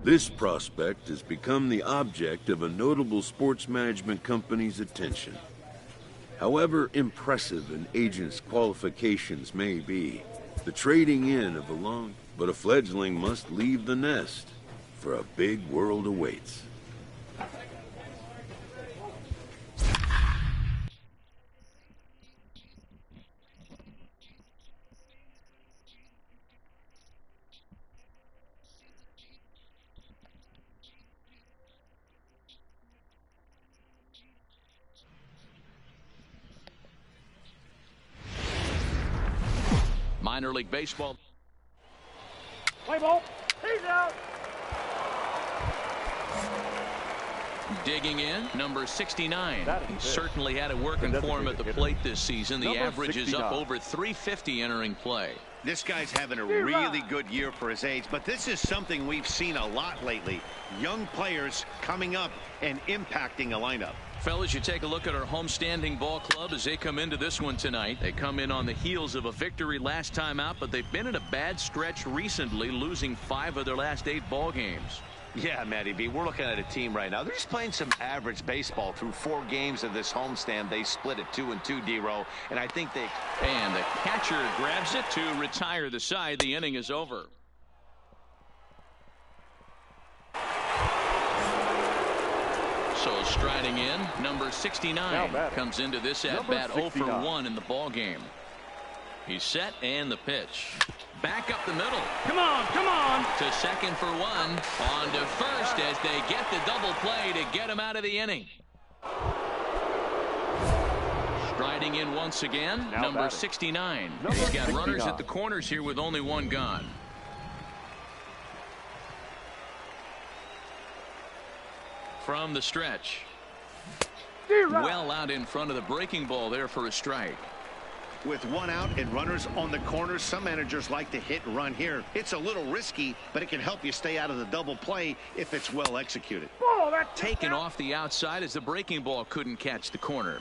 This prospect has become the object of a notable sports management company's attention. However impressive an agent's qualifications may be, the trading in of a fledgling must leave the nest, for a big world awaits. Minor League Baseball. Play ball. He's out. Digging in, number 69. He certainly had it working for him at the plate this season. The average is up over 350 entering play. This guy's having a really good year for his age, but this is something we've seen a lot lately. Young players coming up and impacting a lineup. Fellas, you take a look at our homestanding ball club as they come into this one tonight. They come in on the heels of a victory last time out, but they've been in a bad stretch recently, losing 5 of their last 8 ball games. Yeah, Matty B, we're looking at a team right now. They're just playing some average baseball through 4 games of this homestand. They split it 2-2, D-Row, and I think they... And the catcher grabs it to retire the side. The inning is over. So striding in, number 69 comes into this at-bat 0 for 1 in the ball game. He's set, and the pitch. Back up the middle. Come on, come on. To second for 1. On to first as they get the double play to get him out of the inning. Striding in once again, number 69. He's got runners at the corners here with only 1 gone. From the stretch. Well out in front of the breaking ball there for a strike. With one out and runners on the corners, some managers like to hit and run here. It's a little risky, but it can help you stay out of the double play if it's well executed. Taken off the outside as the breaking ball couldn't catch the corner.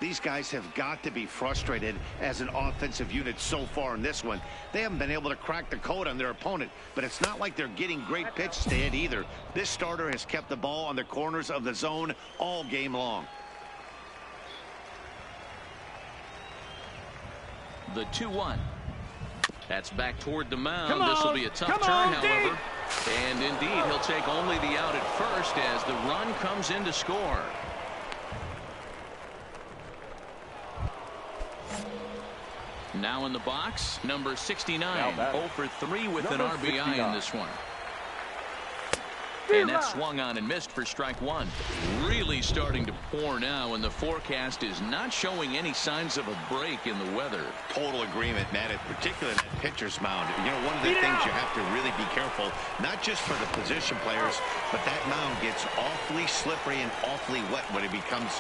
These guys have got to be frustrated as an offensive unit so far in this one. They haven't been able to crack the code on their opponent, but it's not like they're getting great pitches to hit either. This starter has kept the ball on the corners of the zone all game long. The 2-1. That's back toward the mound. This will be a tough turn, however. And indeed, he'll take only the out at first as the run comes in to score. Now in the box, number 69. 0 for 3 with an RBI in this one. And that swung on and missed for strike one. Really starting to pour now, and the forecast is not showing any signs of a break in the weather. Total agreement, Matt, particularly that pitcher's mound. You know, one of the things you have to really be careful, not just for the position players, but that mound gets awfully slippery and awfully wet when it becomes...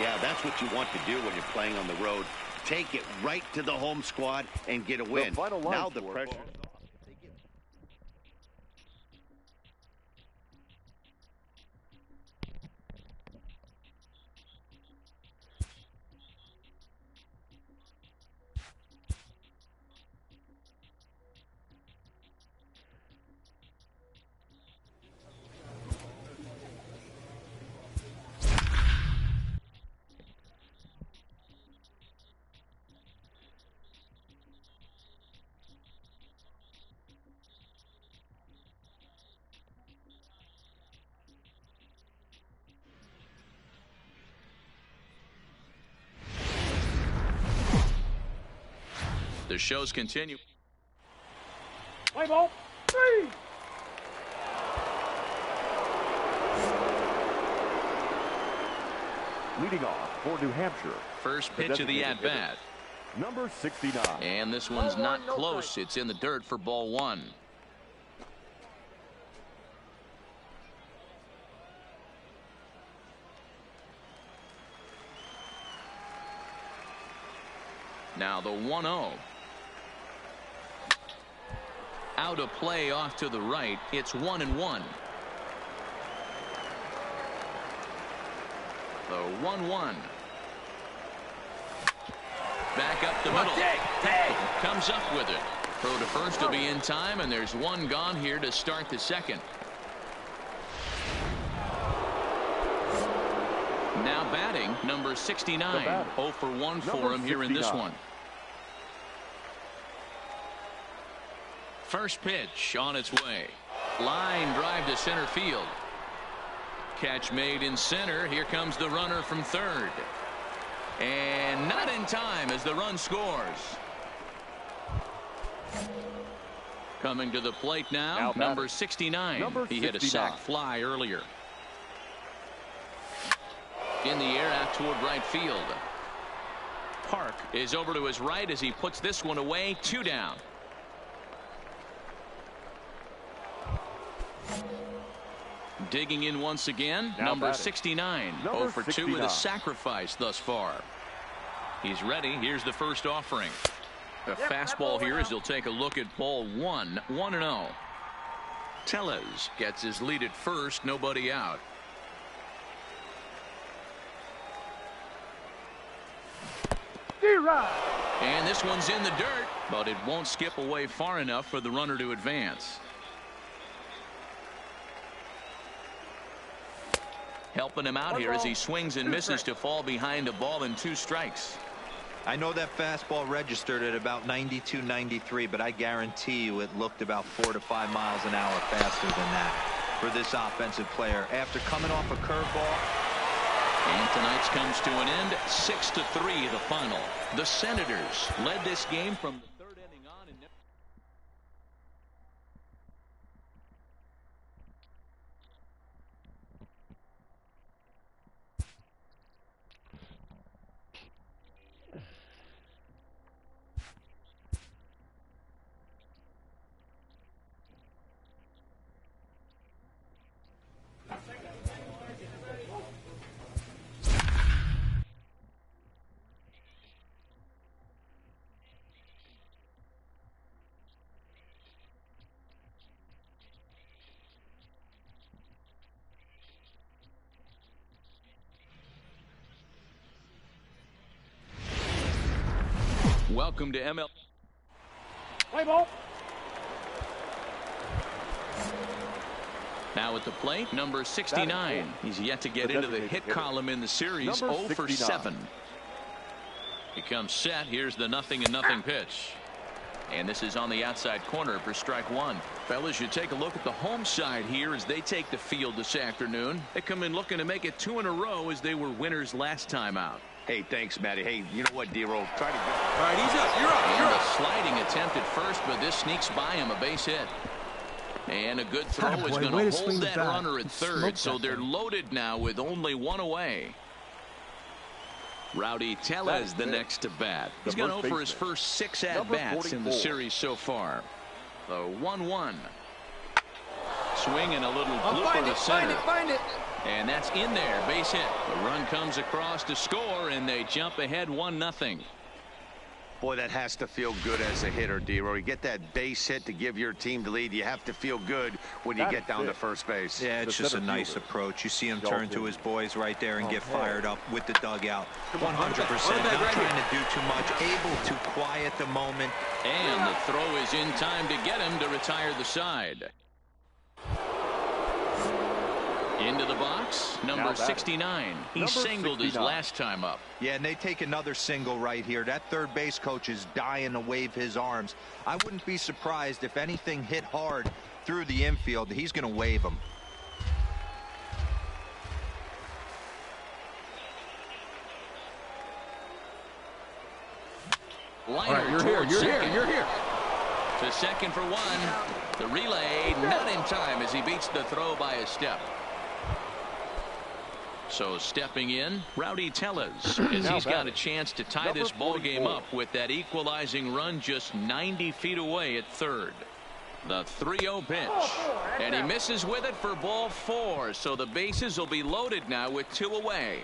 Yeah, that's what you want to do when you're playing on the road. Take it right to the home squad and get a win. Now the pressure... The shows continue. Play ball. 3. Leading off for New Hampshire. First pitch of the at-bat. Number 69. And this one's not close. It's in the dirt for ball one. Now the 1-0. Out of play off to the right. It's 1-1. The 1-1. Back up the middle. Comes up with it. Throw to first will be in time, and there's one gone here to start the second. Now batting, number 69. 0 for 1 for him here in this one. First pitch on its way. Line drive to center field. Catch made in center. Here comes the runner from third. And not in time as the run scores. Coming to the plate now, number 69. He hit a sac fly earlier. In the air out toward right field. Park is over to his right as he puts this one away. 2 down. Digging in once again, number 69. 0 for 2 with a sacrifice thus far. He's ready. Here's the first offering. A fastball here as he'll take a look at ball 1. 1-0. Tellez gets his lead at first. Nobody out. And this one's in the dirt, but it won't skip away far enough for the runner to advance. Helping him out here as he swings and misses to fall behind a ball and 2 strikes. I know that fastball registered at about 92, 93, but I guarantee you it looked about 4 to 5 miles an hour faster than that for this offensive player after coming off a curveball. And tonight's comes to an end. 6-3 the final. The Senators led this game from the third inning on. And Welcome to ML. Play ball. Now at the plate, number 69. He's yet to get into the hit column in the series. 0 for 7. He comes set. Here's the 0-0 pitch. And this is on the outside corner for strike one. Fellas, you take a look at the home side here as they take the field this afternoon. They come in looking to make it 2 in a row as they were winners last time out. Hey, thanks, Matty. Hey, you know what, D-Roll? Try to go. All right, he's up. You're up. You're And up. a sliding attempt at first, but this sneaks by him, a base hit. And a good throw is going to hold that runner at third, so they're loaded now with only one away. Rowdy Tellez the next to bat. He's gone over his first 6 at-bats in the series so far. The 1-1. Swing and a little blooper to center. Find it. And that's in there. Base hit. The run comes across to score, and they jump ahead 1-0. Boy, that has to feel good as a hitter, D-Roll. You get that base hit to give your team the lead. You have to feel good when you get down to first base. Yeah, it's just a nice approach. You see him turn to his boys right there and get fired up with the dugout. 100%. Not trying to do too much. Able to quiet the moment. And the throw is in time to get him to retire the side. Into the box, number 69. He singled his last time up. Yeah, and they take another single right here. That third base coach is dying to wave his arms. I wouldn't be surprised if anything hit hard through the infield. He's going to wave them. Liner All right, you're here. To second for one. The relay not in time as he beats the throw by a step. So stepping in, Rowdy Tellez, as he's got a chance to tie this ball game up with that equalizing run just 90 feet away at third. The 3-0 pitch. And he misses with it for ball 4. So the bases will be loaded now with 2 away.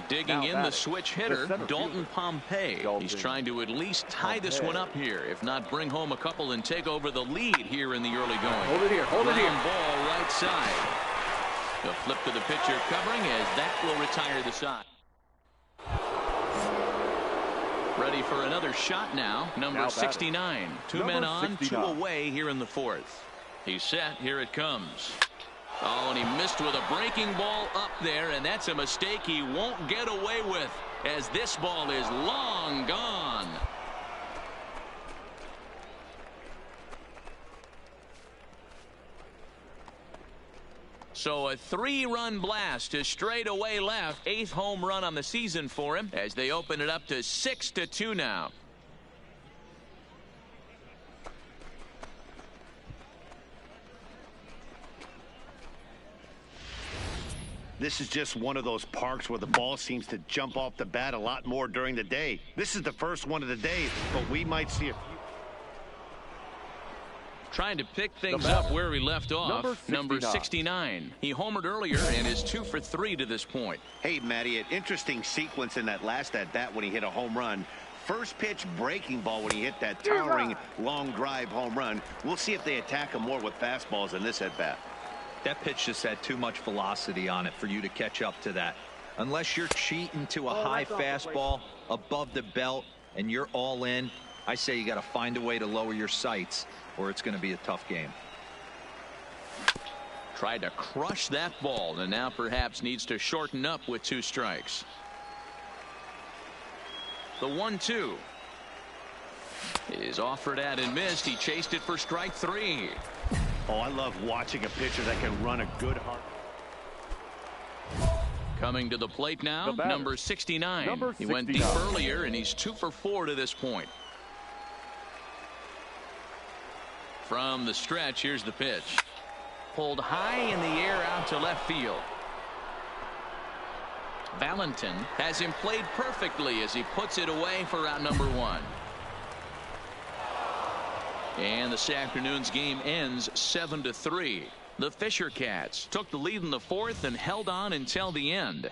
Digging in the switch hitter, Dalton Pompey. He's trying to at least tie this one up here, if not bring home a couple and take over the lead here in the early going. Hold it here. Hold it here. Ball right side. The flip to the pitcher covering as that will retire the side. Ready for another shot now. Number 69. 2 men on, 2 away here in the 4th. He's set. Here it comes. Oh, and he missed with a breaking ball up there, and that's a mistake he won't get away with as this ball is long gone. So a 3-run blast to straightaway left. 8th home run on the season for him as they open it up to 6-2 now. This is just one of those parks where the ball seems to jump off the bat a lot more during the day. This is the first one of the day, but we might see a few. Trying to pick things up where we left off. Number 69. He homered earlier and is 2 for 3 to this point. Hey, Matty, an interesting sequence in that last at-bat when he hit a home run. First pitch breaking ball when he hit that towering long drive home run. We'll see if they attack him more with fastballs in this at-bat. That pitch just had too much velocity on it for you to catch up to that. Unless you're cheating to a high fastball above the belt and you're all in, I say you got to find a way to lower your sights or it's going to be a tough game. Tried to crush that ball and now perhaps needs to shorten up with 2 strikes. The 1-2 is offered at and missed. He chased it for strike 3. Oh, I love watching a pitcher that can run a good heart. Coming to the plate now, number 69. He went deep earlier and he's 2 for 4 to this point. From the stretch, here's the pitch. Pulled high in the air out to left field. Valentin has him played perfectly as he puts it away for out number 1. And this afternoon's game ends 7-3. The Fisher Cats took the lead in the 4th and held on until the end.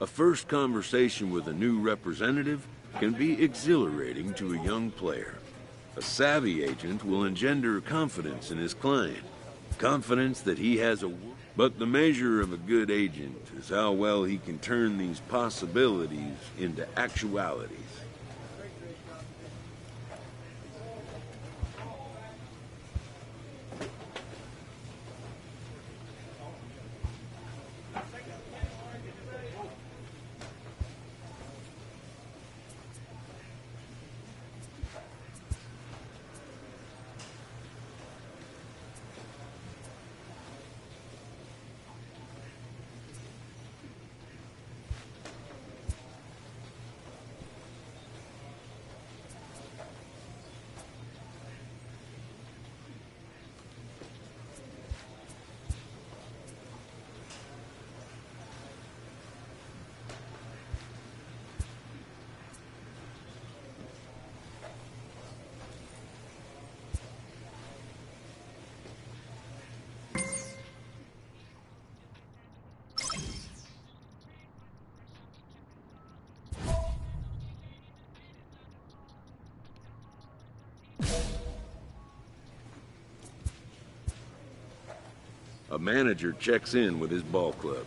A first conversation with a new representative can be exhilarating to a young player. A savvy agent will engender confidence in his client, confidence that he has a... But the measure of a good agent is how well he can turn these possibilities into actualities. A manager checks in with his ball club.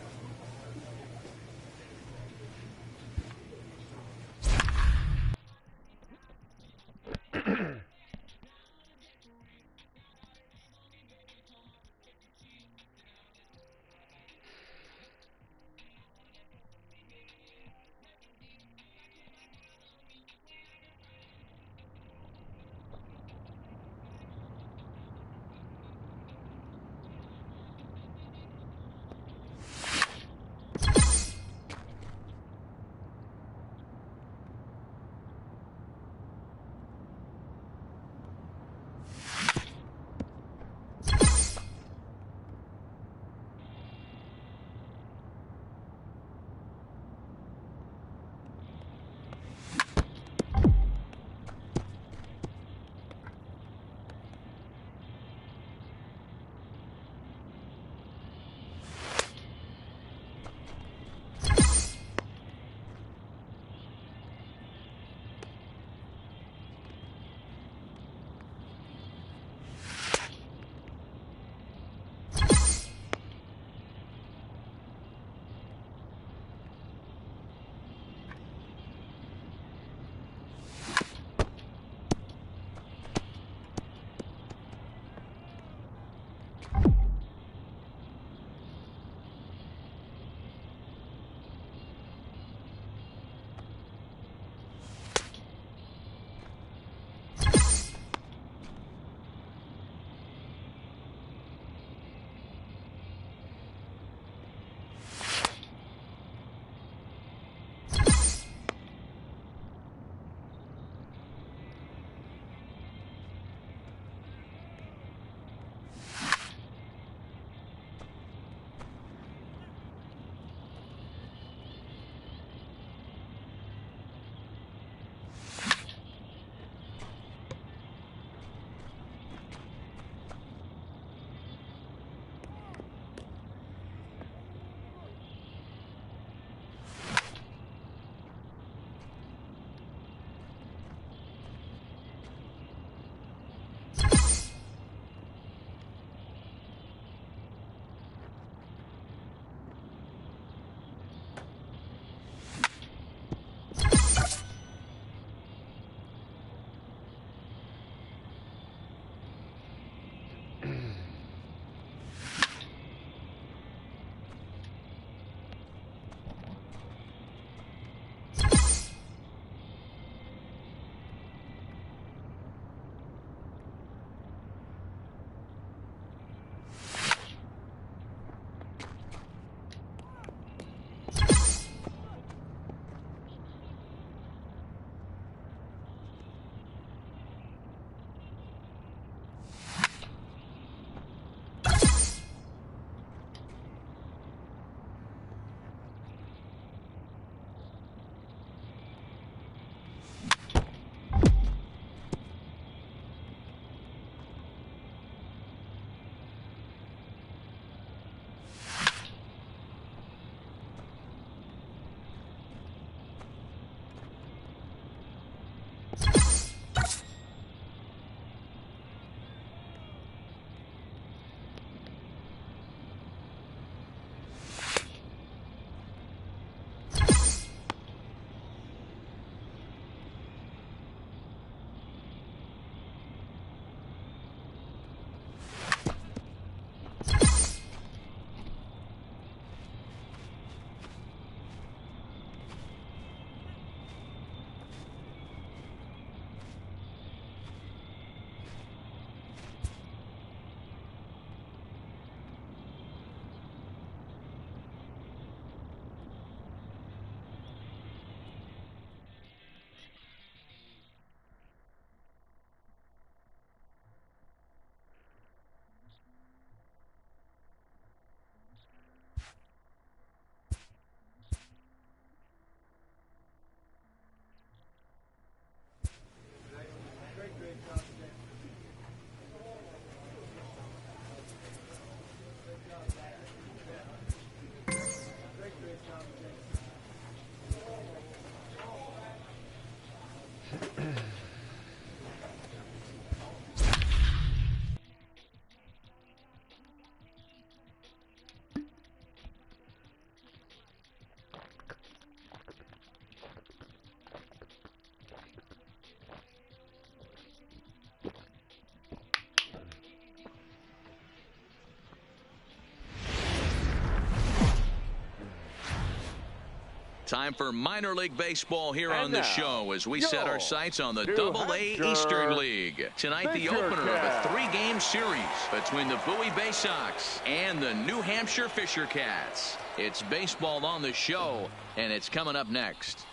Time for minor league baseball here And on the now, show as we set our sights on the New Double-A Hampshire Eastern League. Tonight, the Fisher opener of a Cats. 3-game series between the Bowie Bay Sox and the New Hampshire Fisher Cats. It's baseball on the show, and it's coming up next.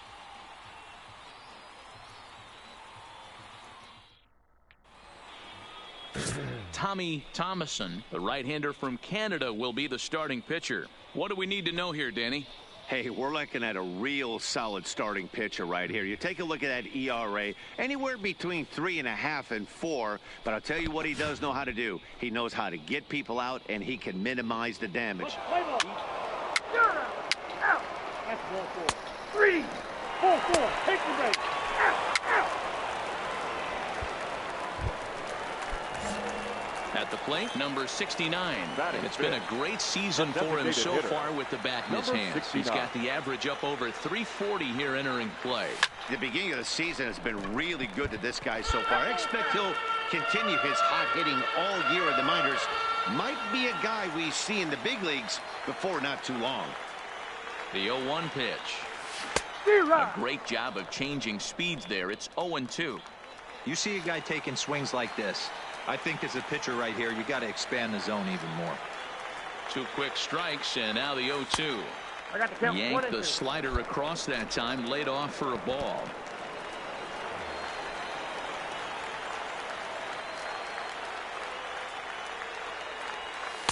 Tommy Thomason, the right-hander from Canada, will be the starting pitcher. What do we need to know here, Danny? Hey, we're looking at a real solid starting pitcher right here. You take a look at that ERA, anywhere between 3.5 and 4. But I'll tell you what he does know how to do. He knows how to get people out, and he can minimize the damage. Play ball. Out. That's ball 4. 3. Ball 4. Take the break. Out. At the plate, number 69. Batting It's been a great season for him so hitter. far with the bat in his Number hands. 69. He's got the average up over 340 here entering play. The beginning of the season has been really good to this guy so far. I expect he'll continue his hot hitting all year in the minors. Might be a guy we see in the big leagues before not too long. The 0-1 pitch. A great job of changing speeds there. It's 0-2. You see a guy taking swings like this. I think as a pitcher right here, you got to expand the zone even more. 2 quick strikes, and now the 0-2. I got the count. 1 Yanked and the 2. slider across that time, laid off for a ball.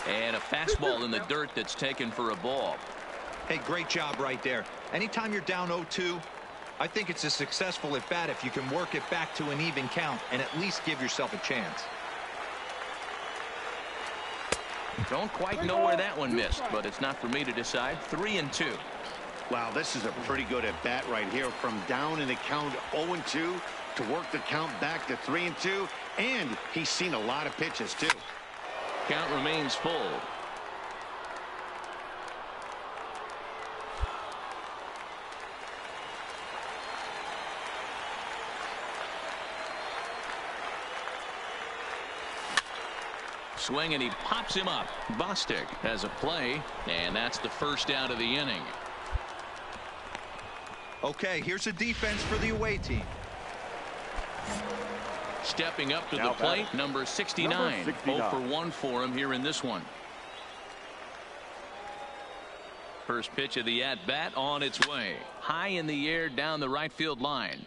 And a fastball in the dirt that's taken for a ball. Hey, great job right there. Anytime you're down 0-2, I think it's a successful at bat if you can work it back to an even count and at least give yourself a chance. Don't quite know where that one missed, but it's not for me to decide. 3-2. Wow, this is a pretty good at bat right here. From down in the count 0-2 to work the count back to 3-2. And he's seen a lot of pitches, too. Count remains full. Swing, and he pops him up. Bostic has a play, and that's the first out of the inning. Okay, here's a defense for the away team. Stepping up to Now the plate, batting. number 69. Number 69. 0 for 1 for him here in this one. First pitch of the at-bat on its way. High in the air down the right field line.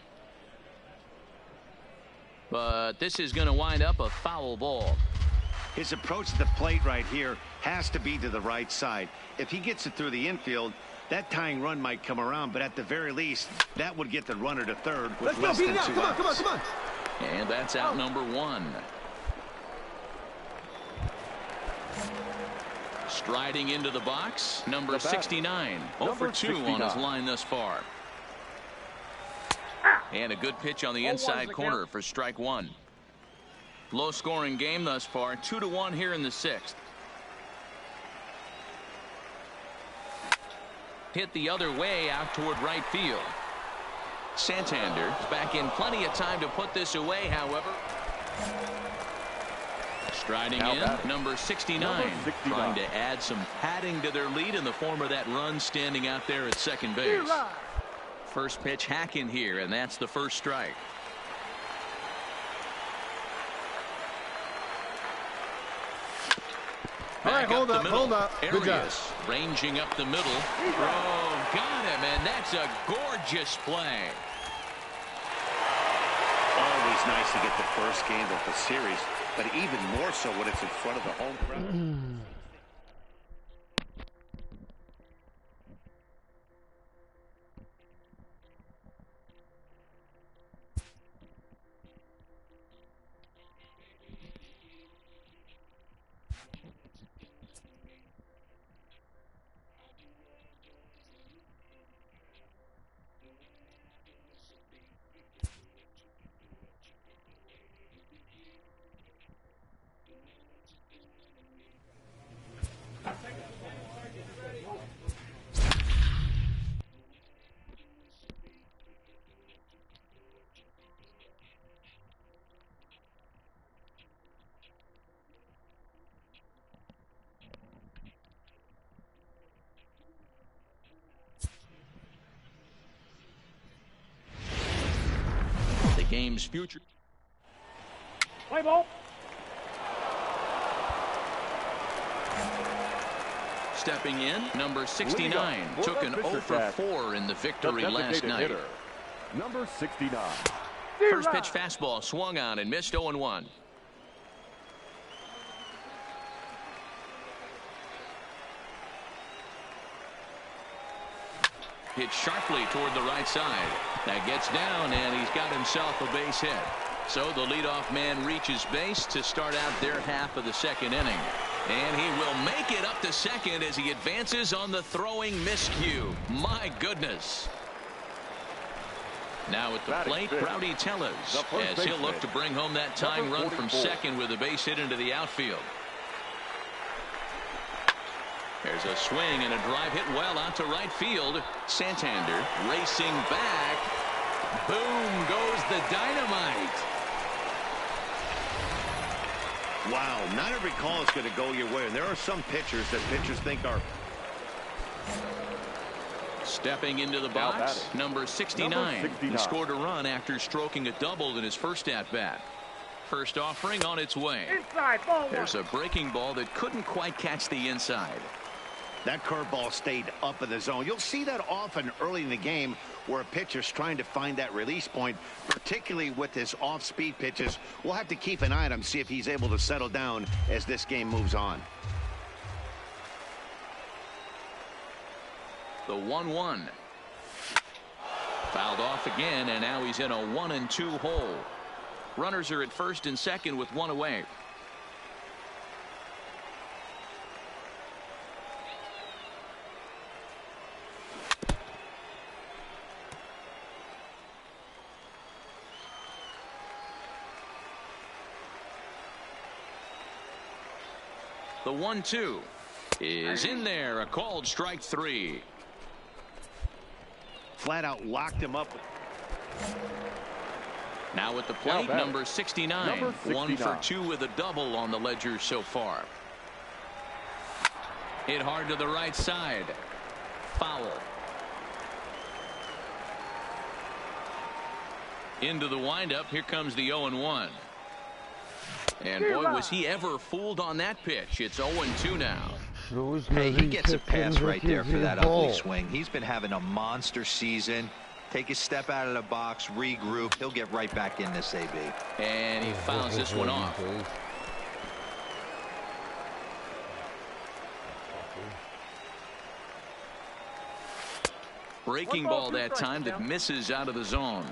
But this is going to wind up a foul ball. His approach to the plate right here has to be to the right side. If he gets it through the infield, that tying run might come around, but at the very least, that would get the runner to third with less than 2 outs. And that's out number 1. Striding into the box, number 69. 0 for 2 on his line thus far. And a good pitch on the inside corner for strike 1. Low scoring game thus far, 2-1 here in the 6th. Hit the other way out toward right field. Santander is back in plenty of time to put this away, however. Striding Now in, batting. number 69. Number 69. Trying to add some padding to their lead in the form of that run standing out there at second base. First pitch hack in here, and that's the first strike. All right, hold up. Good job. Arias ranging up the middle. Oh, got him, and that's a gorgeous play. Always nice to get the first game of the series, but even more so when it's in front of the home crowd. game's future. Play ball. Stepping in, number 69 took an 0 for 4 in the victory last night. Hitter, number 69. First pitch fastball swung on and missed 0-1. Hit sharply toward the right side. That gets down, and he's got himself a base hit. So the leadoff man reaches base to start out their half of the second inning. And he will make it up to second as he advances on the throwing miscue. My goodness. Now at the plate, Kaus421 as he'll look to bring home that tying run from second with a base hit into the outfield. There's a swing and a drive hit well out to right field. Santander racing back. Boom goes the dynamite. Wow, not every call is going to go your way. And there are some pitchers that pitchers think are. Stepping into the box, number 69. He scored a run after stroking a double in his first at-bat. First offering on its way. Inside, ball one. There's a breaking ball that couldn't quite catch the inside. That curveball stayed up in the zone. You'll see that often early in the game where a pitcher's trying to find that release point, particularly with his off-speed pitches. We'll have to keep an eye on him, see if he's able to settle down as this game moves on. The 1-1. Fouled off again, and now he's in a 1-2 hole. Runners are at first and second with one away. The 1-2 is in there. A called strike 3. Flat out locked him up. Now at the plate, number 69. 1 for 2 with a double on the ledger so far. Hit hard to the right side. Foul. Into the windup. Here comes the 0-1. And boy, was he ever fooled on that pitch. It's 0-2 now. Hey, he gets a pass right there for that ugly swing. He's been having a monster season. Take a step out of the box, regroup. He'll get right back in this AB. And he fouls this one off. Breaking ball that time that misses out of the zone.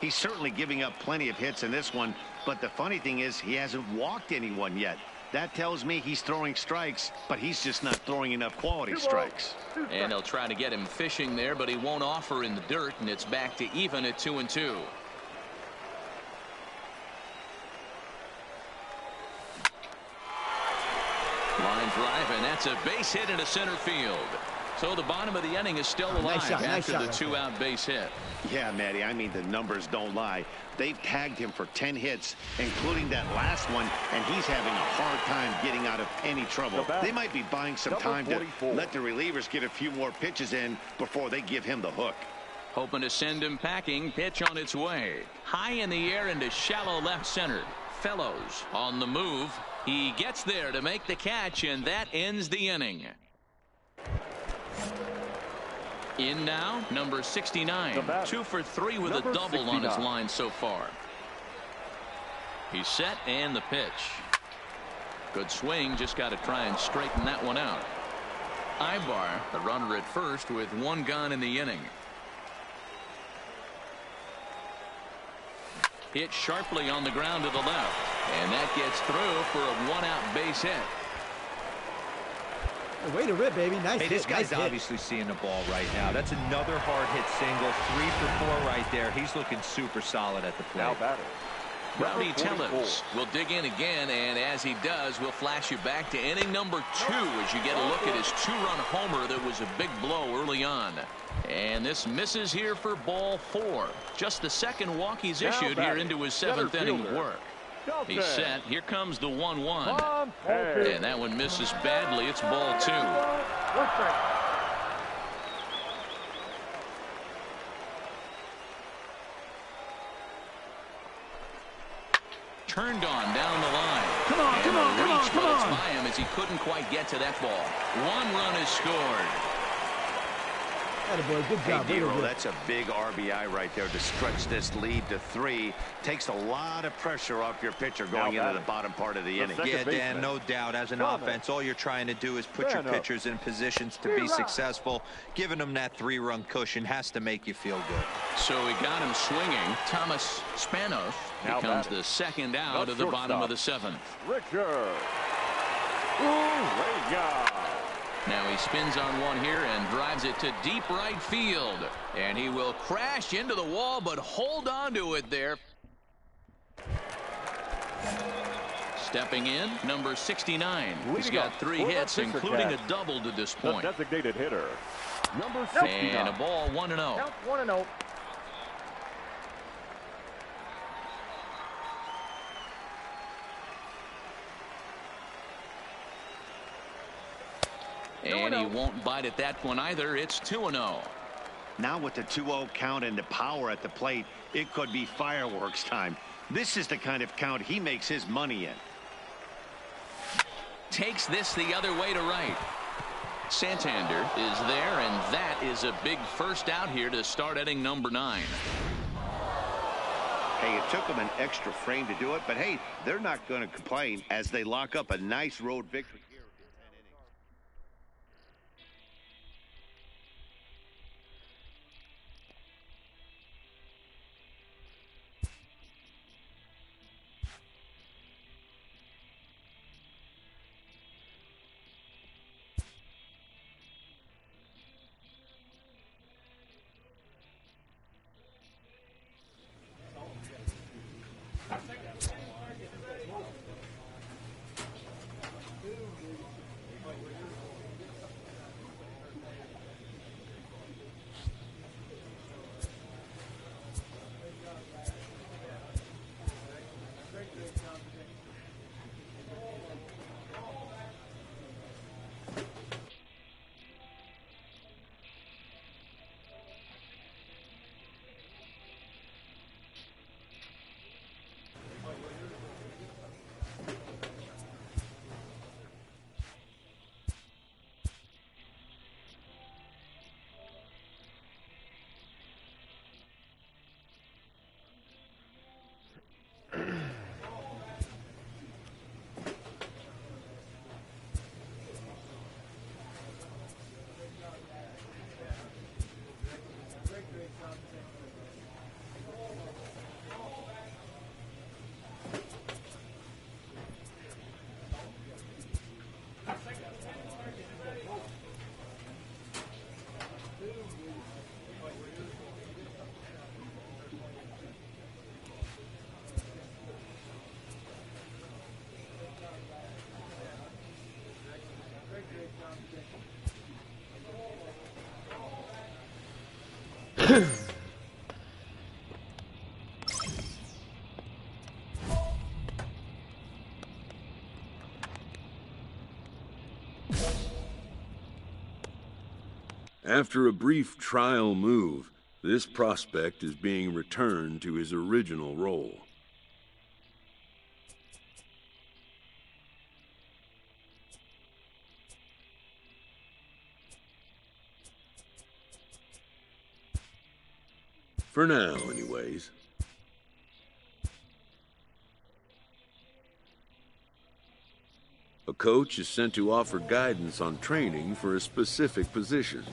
He's certainly giving up plenty of hits in this one, but the funny thing is he hasn't walked anyone yet. That tells me he's throwing strikes, but he's just not throwing enough quality strikes. And they'll try to get him fishing there, but he won't offer in the dirt, and it's back to even at 2-2. Line drive, and that's a base hit into center field. So the bottom of the inning is still alive after the 2-out base hit. Yeah, Matty, I mean, the numbers don't lie. They've tagged him for 10 hits, including that last one, and he's having a hard time getting out of any trouble. They might be buying some time to let the relievers get a few more pitches in before they give him the hook. Hoping to send him packing. Pitch on its way. High in the air into shallow left center. Fellows on the move. He gets there to make the catch, and that ends the inning. In now, number 69. 2 for 3 with a double on his line so far. He's set, and the pitch. Good swing, just got to try and straighten that one out. Ibar, the runner at first, with 1 gone in the inning. Hit sharply on the ground to the left, and that gets through for a 1-out base hit. Way to rip, baby. Nice hit. This guy's nice obviously seeing the ball right now. That's another hard hit single. 3 for 4 right there. He's looking super solid at the plate. Now batting. Kaus421 will dig in again, and as he does, we'll flash you back to inning number 2 as you get a look at his 2-run homer that was a big blow early on. And this misses here for ball 4. Just the second walk he's issued here into his 7th inning of work. He's set. Here comes the 1-1. And that one misses badly. It's ball 2. turned on down the line. Come on, come on, come on, come on. By him as he couldn't quite get to that ball. 1 run is scored. Attaboy, good job. Hey, Dero, that's a big RBI right there to stretch this lead to 3. Takes a lot of pressure off your pitcher going into the bottom part of the inning. Yeah, Dan, no doubt. As an offense, all you're trying to do is put your pitchers in positions to be successful. Giving them that 3-run cushion has to make you feel good. So he got him swinging. Thomas Spanos becomes the second out of the bottom of the 7th. Richard Uranga. Now he spins on one here and drives it to deep right field. And he will crash into the wall, but hold on to it there. Stepping in, number 69. He's got 3 hits, including a double to this point. The designated hitter, number 69. And a ball 1-0. Count 1-0. And he won't bite at that one either. It's 2-0. Now with the 2-0 count and the power at the plate, it could be fireworks time. This is the kind of count he makes his money in. Takes this the other way to right. Santander is there, and that is a big first out here to start inning number 9. Hey, it took them an extra frame to do it, but hey, they're not going to complain as they lock up a nice road victory here in 10 innings. After a brief trial move, this prospect is being returned to his original role. For now, anyways. A coach is sent to offer guidance on training for a specific position.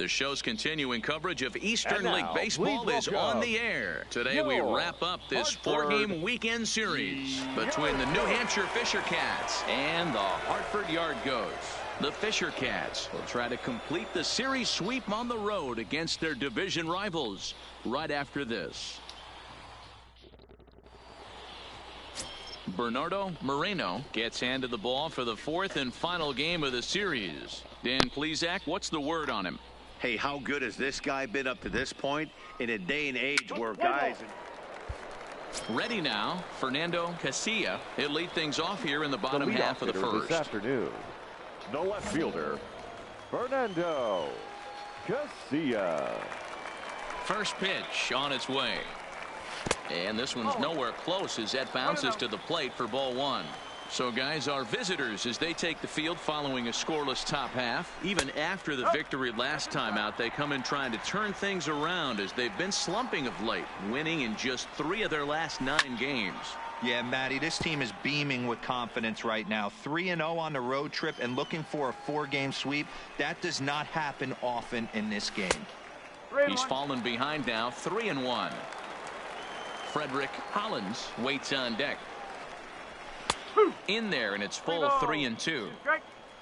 The show's continuing coverage of Eastern League Baseball is on the air. Today we wrap up this 4-game weekend series between the New Hampshire Fisher Cats and the Hartford Yard Goats. The Fisher Cats will try to complete the series sweep on the road against their division rivals right after this. Bernardo Moreno gets handed the ball for the 4th and final game of the series. Dan Plesac, what's the word on him? Hey, how good has this guy been up to this point in a day and age where guys... Ready now, Fernando Casilla. He'll lead things off here in the bottom half of the first. This afternoon, the left fielder, Fernando Casilla. First pitch on its way. And this one's nowhere close as that bounces to the plate for ball 1. So, guys, our visitors, as they take the field following a scoreless top half, even after the victory last time out, they come in trying to turn things around as they've been slumping of late, winning in just 3 of their last 9 games. Yeah, Matty, this team is beaming with confidence right now. 3-0 on the road trip and looking for a 4-game sweep. That does not happen often in this game. He's fallen behind now, 3-1. Frederick Hollins waits on deck. In there, and it's full 3-2.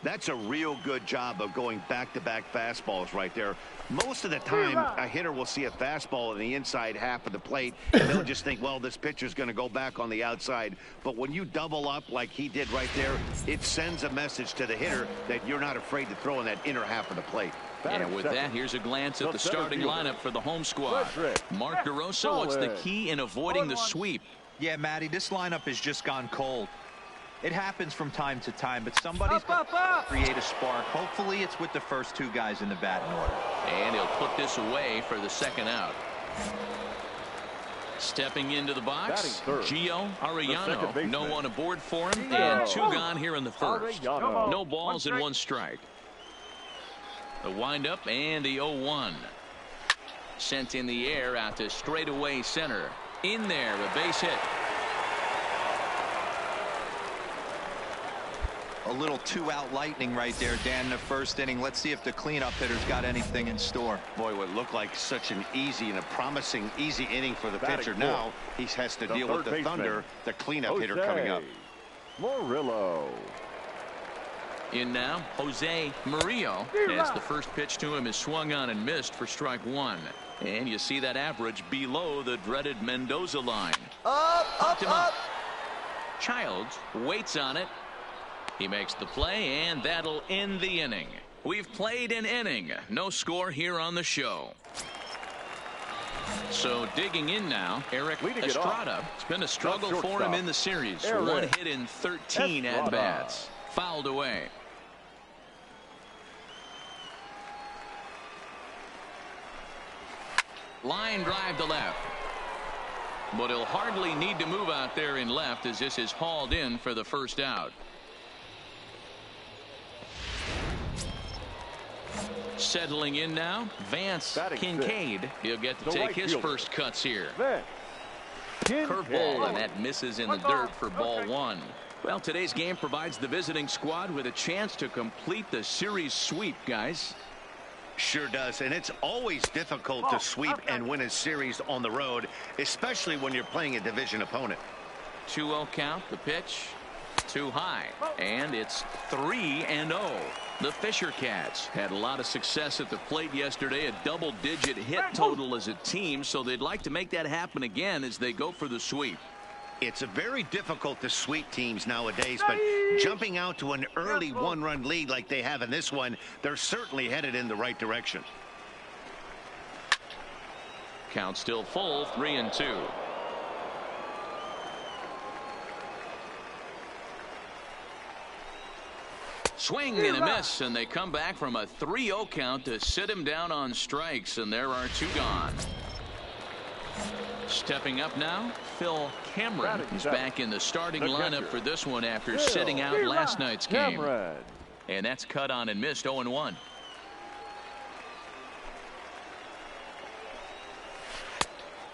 That's a real good job of going back-to-back fastballs right there. Most of the time, a hitter will see a fastball in the inside half of the plate, and they'll just think, well, this pitcher's going to go back on the outside. But when you double up like he did right there, it sends a message to the hitter that you're not afraid to throw in that inner half of the plate. And with that, here's a glance at the starting lineup for the home squad. Mark DeRosa, what's the key in avoiding the sweep? Yeah, Matty, this lineup has just gone cold. It happens from time to time, but somebody's got to create a spark. Hopefully, it's with the first 2 guys in the batting order. And he'll put this away for the 2nd out. Stepping into the box, Gio Arellano. No one aboard for him, and 2 gone here in the first. No balls and 1 strike. The windup and the 0-1. Sent in the air out to straightaway center. In there, a base hit. A little 2-out lightning right there, Dan, in the first inning. Let's see if the cleanup hitter's got anything in store. Boy, what looked like such an easy and a promising easy inning for the pitcher. Now he has to deal with the Thunder, the cleanup hitter coming up. Murillo. In now, Jose Murillo, as the first pitch to him is swung on and missed for strike 1. And you see that average below the dreaded Mendoza line. Up. Childs waits on it. He makes the play, and that'll end the inning. We've played an inning. No score here on the show. So digging in now, Eric Estrada. It's been a struggle for him in the series. 1 hit in 13 at-bats. Fouled away. Line drive to left. But he'll hardly need to move out there in left as this is hauled in for the first out. Settling in now, Vance Kincaid. He'll get to take his first cuts here. Curveball, and that misses in the dirt for ball 1. Well, today's game provides the visiting squad with a chance to complete the series sweep, guys. Sure does, and it's always difficult to sweep and win a series on the road, especially when you're playing a division opponent. 2-0 count, the pitch. Too high, and it's 3-0. The Fisher Cats had a lot of success at the plate yesterday, a double-digit hit total as a team, so they'd like to make that happen again as they go for the sweep. It's very difficult to sweep teams nowadays, but jumping out to an early 1-run lead like they have in this one, they're certainly headed in the right direction. Count still full, 3-2. Swing and a miss, and they come back from a 3-0 count to sit him down on strikes, and there are 2 gone. Stepping up now, Phil Cameron. He's back in the starting lineup for this one after sitting out last night's game. And that's cut on and missed, 0-1.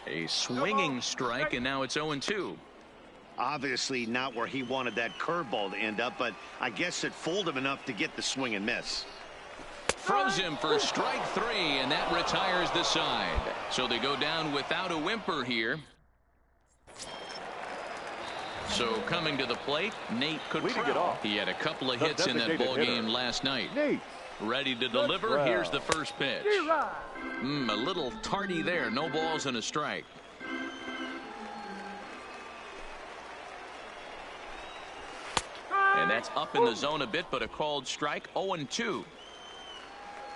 A swinging strike, and now it's 0-2. Obviously not where he wanted that curveball to end up, but I guess it fooled him enough to get the swing and miss. Throws him for strike 3, and that retires the side. So they go down without a whimper here. So coming to the plate, Nate Cottrell. He had a couple of hits in that ball game last night. Ready to deliver. Here's the first pitch. A little tardy there. No balls and a strike. And that's up in the zone a bit, but a called strike. 0-2.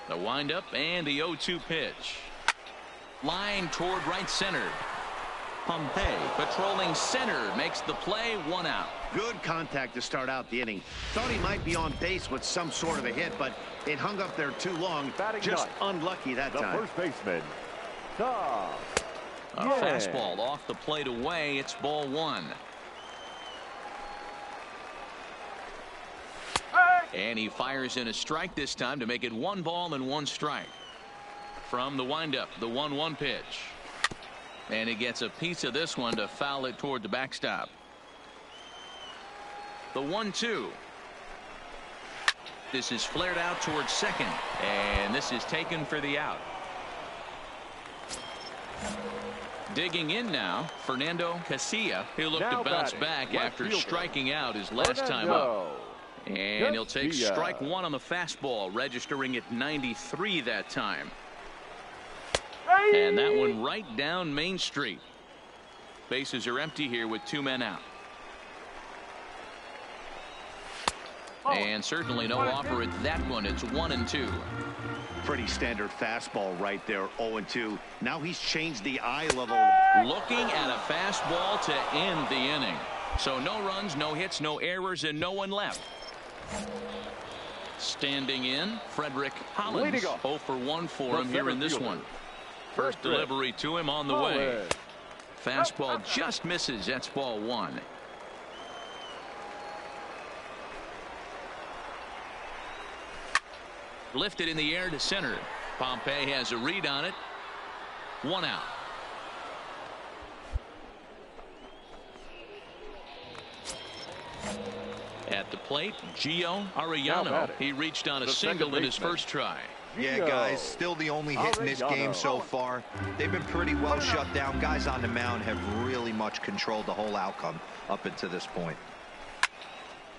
The windup and the 0-2 pitch. Line toward right center. Pompey patrolling center makes the play. 1 out. Good contact to start out the inning. Thought he might be on base with some sort of a hit, but it hung up there too long. Just unlucky that time. The first baseman. A fastball off the plate away. It's ball 1. And he fires in a strike this time to make it 1 ball and 1 strike. From the windup, the 1-1 pitch. And he gets a piece of this one to foul it toward the backstop. The 1-2. This is flared out towards second. And this is taken for the out. Digging in now, Fernando Casilla. He'll look to bounce back after striking out his last time up. And he'll take strike 1 on the fastball, registering at 93 that time. And that one right down Main Street. Bases are empty here with 2 men out. And certainly no offer at that one. It's 1-2. Pretty standard fastball right there. 0-2. Now he's changed the eye level. Looking at a fastball to end the inning. So no runs, no hits, no errors, and no one left. Standing in, Frederick Hollins. 0 for 1 for him here in this one. First delivery to him on the way. Fastball just misses. That's ball 1. Lifted in the air to center. Pompey has a read on it. 1 out. At the plate, Gio Arellano. He reached on a single in his first try. Yeah, guys, still the only hit in this game so far. They've been pretty well shut down. Guys on the mound have really much controlled the whole outcome up until this point.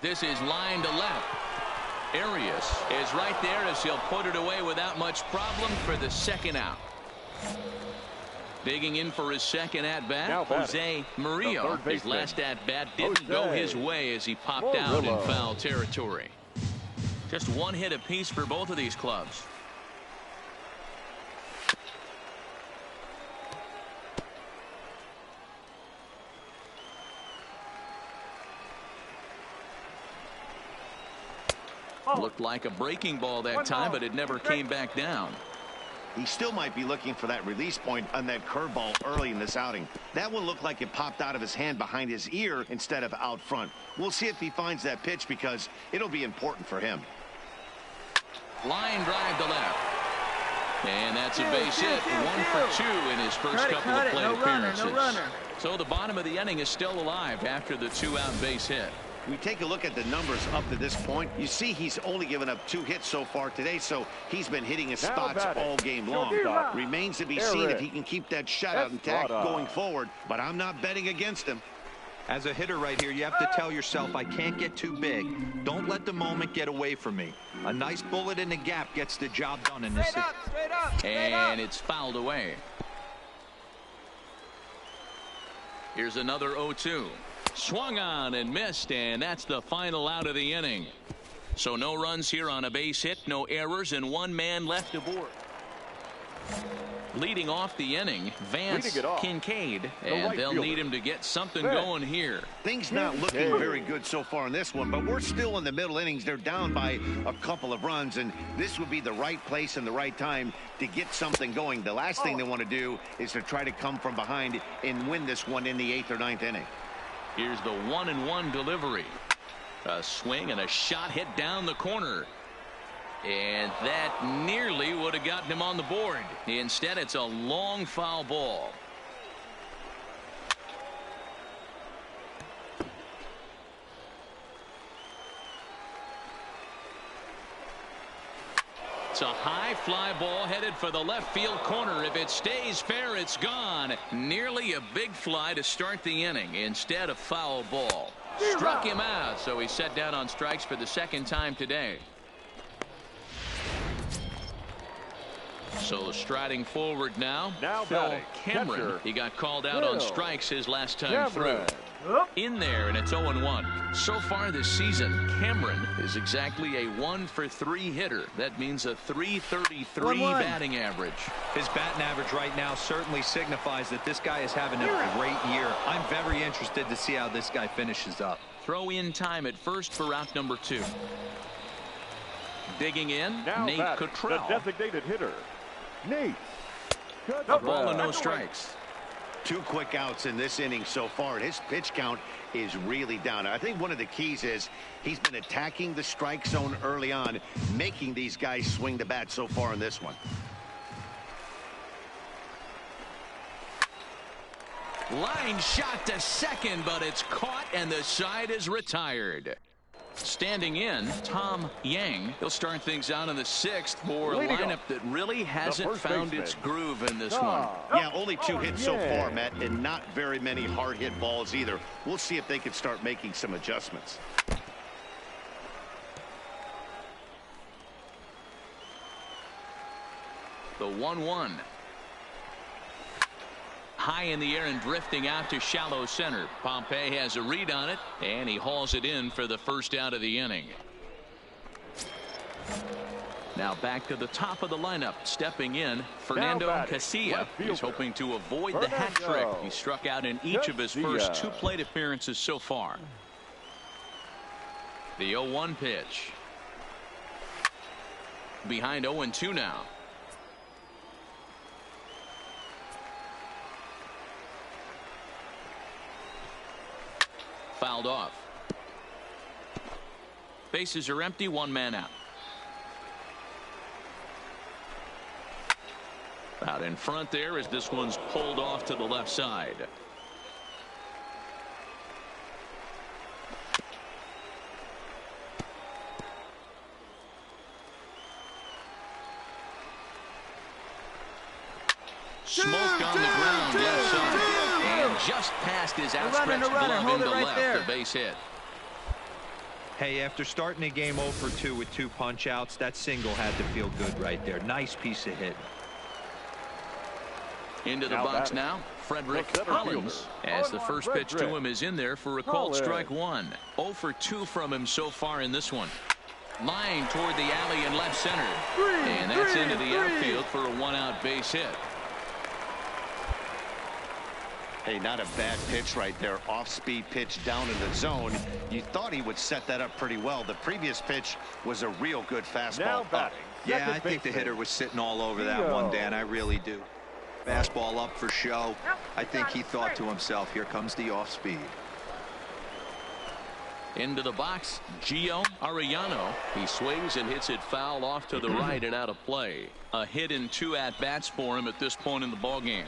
This is line to left. Arias is right there as he'll put it away without much problem for the second out. Digging in for his second at-bat, Jose Murillo. His last at-bat didn't go his way as he popped out in foul territory. Just 1 hit apiece for both of these clubs. Looked like a breaking ball that time, but it never came back down. He still might be looking for that release point on that curveball early in this outing. That one looked like it popped out of his hand behind his ear instead of out front. We'll see if he finds that pitch because it'll be important for him. Line drive to left. And that's a base hit. 1 for 2 in his first couple of plate appearances. So the bottom of the inning is still alive after the 2-out base hit. We take a look at the numbers up to this point. You see he's only given up 2 hits so far today, so he's been hitting his spots all game long. Remains to be seen if he can keep that shutout intact going forward, but I'm not betting against him. As a hitter right here, you have to tell yourself, I can't get too big. Don't let the moment get away from me. A nice bullet in the gap gets the job done in this. Straight up. And it's fouled away. Here's another 0-2. Swung on and missed, and that's the final out of the inning. So no runs here on a base hit, no errors, and 1 man left aboard. Leading off the inning, Vance Kincaid, and they'll need him to get something going here. Things not looking very good so far in this one, but we're still in the middle innings. They're down by a couple of runs, and this would be the right place and the right time to get something going. The last thing they want to do is to try to come from behind and win this one in the 8th or 9th inning. Here's the 1-1 delivery. A swing and a shot hit down the corner. And that nearly would have gotten him on the board. Instead, it's a long foul ball. It's a high fly ball headed for the left field corner. If it stays fair, it's gone. Nearly a big fly to start the inning. Instead, a foul ball. Struck him out, so he's set down on strikes for the second time today. So striding forward now Phil Cameron. He got called out on strikes his last time through. In there, and it's 0-1. So far this season, Cameron is exactly a 1-for-3 hitter. That means a .333 batting average. His batting average right now certainly signifies that this guy is having a great year. I'm very interested to see how this guy finishes up. Throw in time at first for out number 2. Digging in, Nate Cottrell. The designated hitter, Nate. A ball and no strikes. 2 quick outs in this inning so far, and his pitch count is really down. I think one of the keys is he's been attacking the strike zone early on, making these guys swing the bat so far in this one. Line shot to second, but it's caught, and the side is retired. Standing in, Tom Yang. He'll start things out in the 6th for a lineup that really hasn't found its groove in this one. Yeah, only 2 hits so far, Matt, and not very many hard hit balls either. We'll see if they can start making some adjustments. The 1-1. High in the air and drifting out to shallow center. Pompey has a read on it, and he hauls it in for the first out of the inning. Now back to the top of the lineup. Stepping in, Fernando Casilla. He's hoping to avoid the hat trick. He struck out in each of his first 2 plate appearances so far. The 0-1 pitch. Behind 0-2 now. Fouled off. Bases are empty, 1 man out. Out in front there as this one's pulled off to the left side. Smoked on the ground left side. And just past his outstretched glove into left, a base hit. Hey, after starting the game 0-for-2 with 2 punch outs, that single had to feel good right there. Nice piece of hit. Into the box now, Frederick Hollins, as the first pitch to him is in there for a called strike 1. 0-for-2 from him so far in this one. Line toward the alley in left center. And that's into the outfield for a 1-out base hit. Hey, not a bad pitch right there. Off-speed pitch down in the zone. You thought he would set that up pretty well. The previous pitch was a real good fastball up. Yeah, I think the hitter was sitting all over that one, Dan. I really do. Fastball up for show. I think he thought to himself, here comes the off-speed. Into the box, Gio Arellano. He swings and hits it foul off to the right and out of play. A hit in 2 at-bats for him at this point in the ballgame.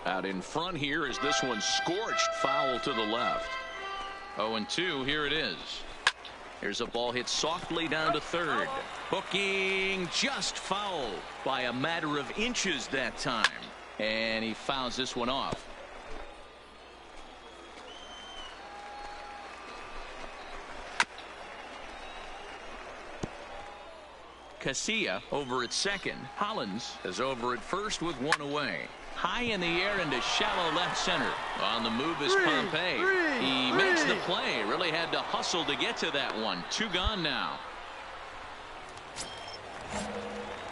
Out in front here is this one scorched foul to the left. 0-2, here it is. Here's a ball hit softly down to third. Hooking just foul by a matter of inches that time. And he fouls this one off. Casilla over at second. Hollins is over at first with 1 away. High in the air into shallow left center. On the move is Pompey. He makes the play. Really had to hustle to get to that one. 2 gone now.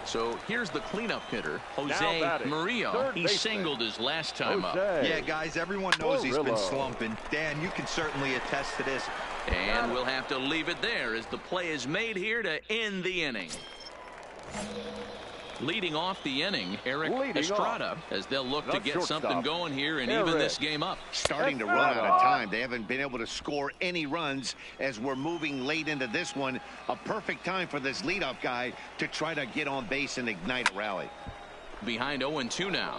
So here's the cleanup hitter, Jose Murillo. He singled his last time up. Yeah, guys, everyone knows he's been slumping. Dan, you can certainly attest to this. And we'll have to leave it there as the play is made here to end the inning. Leading off the inning, Eric Estrada, as they'll look to get something going here and even this game up. Starting to run out of time. They haven't been able to score any runs as we're moving late into this one. A perfect time for this leadoff guy to try to get on base and ignite a rally. Behind 0-2 now.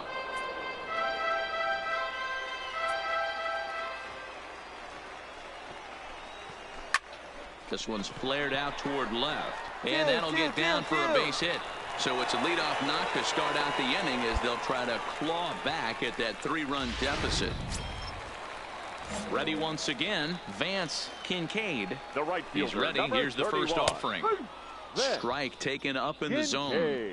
This one's flared out toward left. And that'll get down for a base hit. So it's a leadoff knock to start out the inning as they'll try to claw back at that 3-run deficit. Ready once again, Vance Kincaid. The right fielder, he's ready. Here's the 31. first offering. Strike taken up in the zone.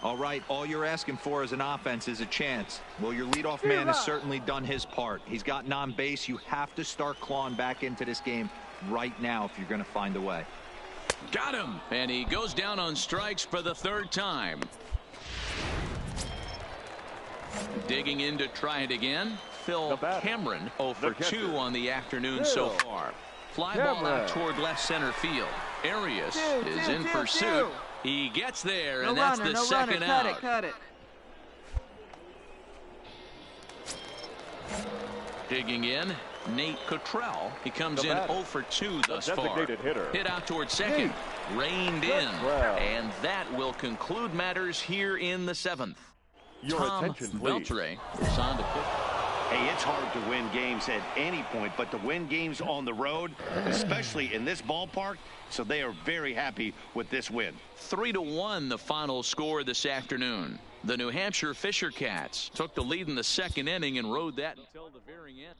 All right, all you're asking for as an offense is a chance. Well, your leadoff man has certainly done his part. He's gotten on base. You have to start clawing back into this game right now if you're going to find a way. Got him. And he goes down on strikes for the 3rd time. Digging in to try it again. Phil Cameron 0 for 2 on the afternoon so far. Fly ball out toward left center field. Arias is in pursuit. He gets there, and that's the second out. Cut it. Digging in, Nate Cottrell. He comes in 0 for 2 thus far. Hit out toward second. Reined in. And that will conclude matters here in the 7th. Tom Beltre is on to pitch. Hey, it's hard to win games at any point, but to win games on the road, especially in this ballpark, so they are very happy with this win. 3-1 the final score this afternoon. The New Hampshire Fisher Cats took the lead in the 2nd inning and rode that until the very end.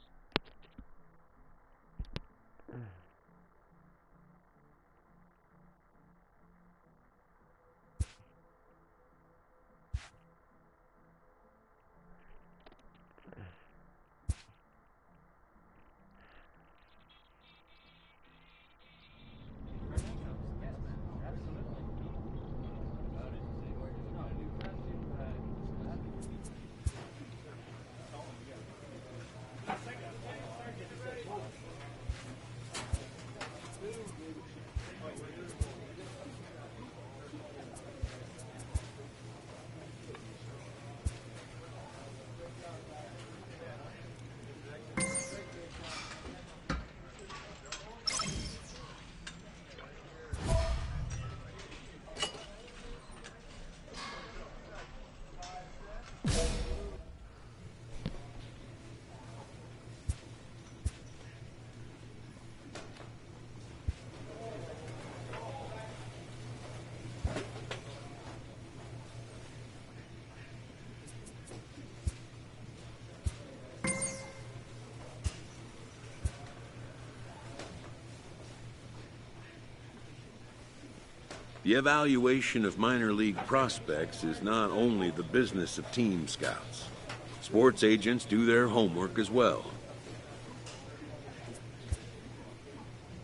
The evaluation of minor league prospects is not only the business of team scouts. Sports agents do their homework as well.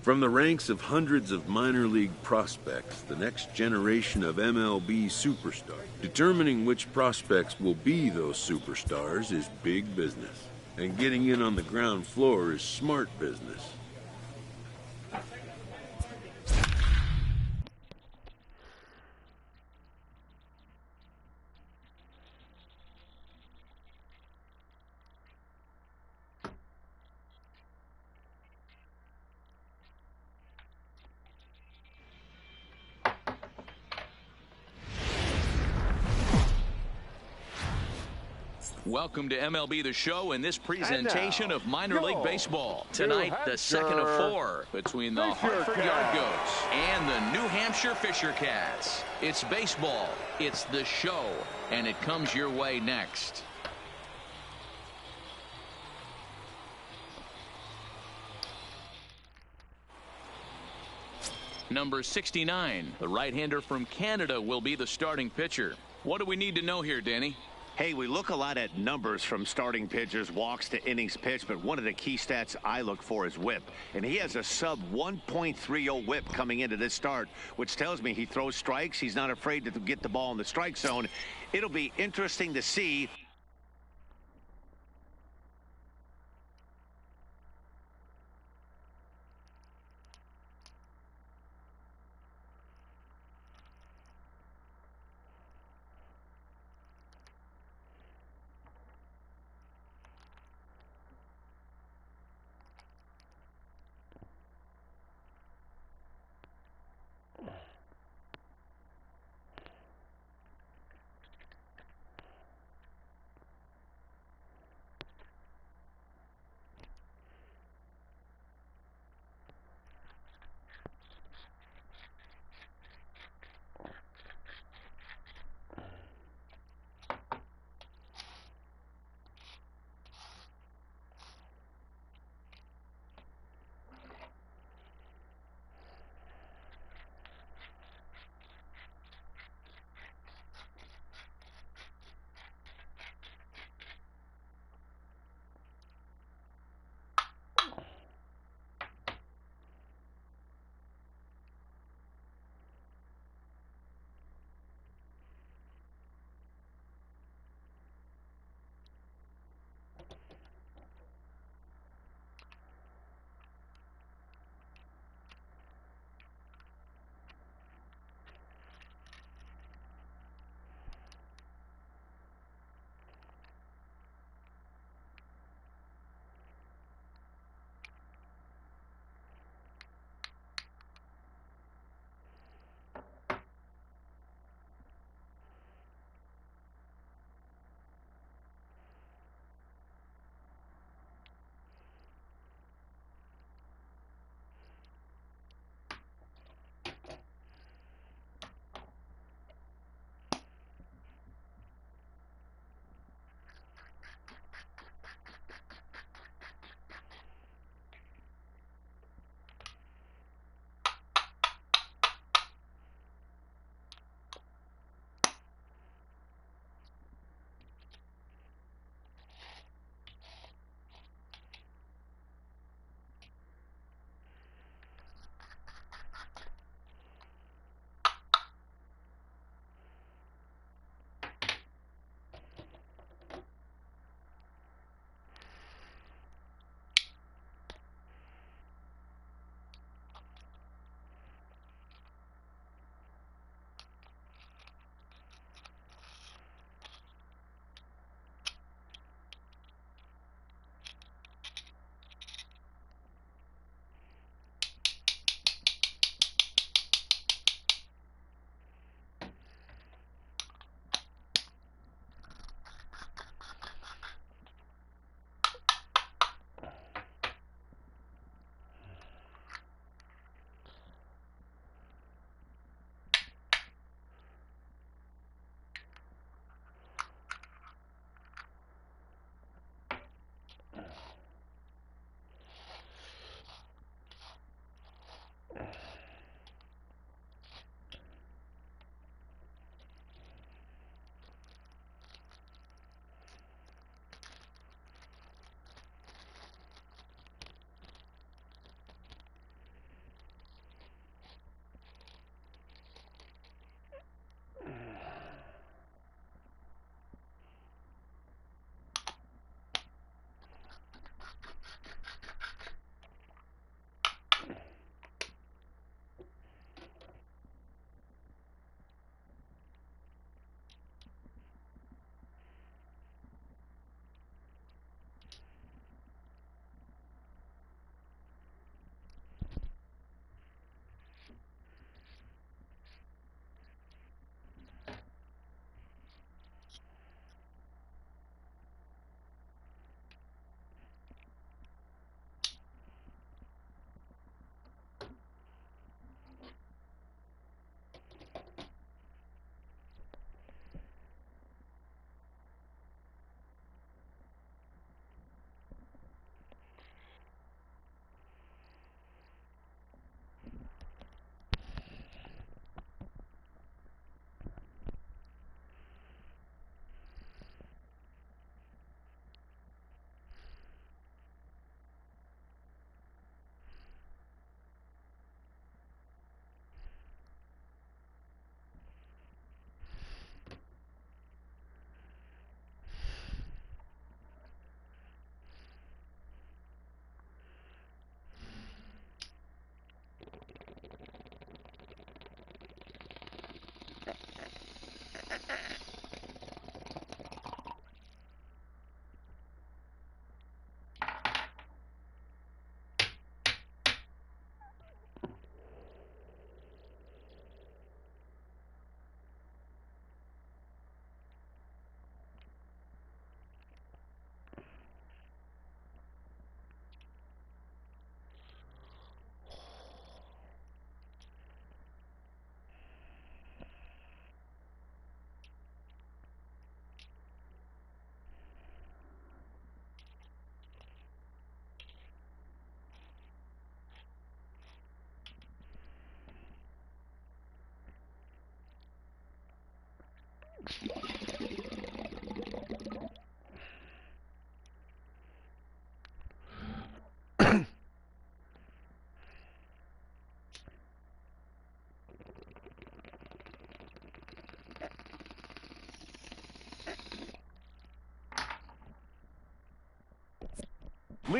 From the ranks of hundreds of minor league prospects, the next generation of MLB superstars, determining which prospects will be those superstars is big business. And getting in on the ground floor is smart business. Welcome to MLB The Show and this presentation of minor league baseball. Tonight, the second of 4 between the Hartford Yard Goats and the New Hampshire Fisher Cats. It's baseball, it's the show, and it comes your way next. Number 69, the right-hander from Canada, will be the starting pitcher. What do we need to know here, Danny? Hey, we look a lot at numbers from starting pitchers, walks to innings pitched, but one of the key stats I look for is whip. And he has a sub 1.30 whip coming into this start, which tells me he throws strikes. He's not afraid to get the ball in the strike zone. It'll be interesting to see.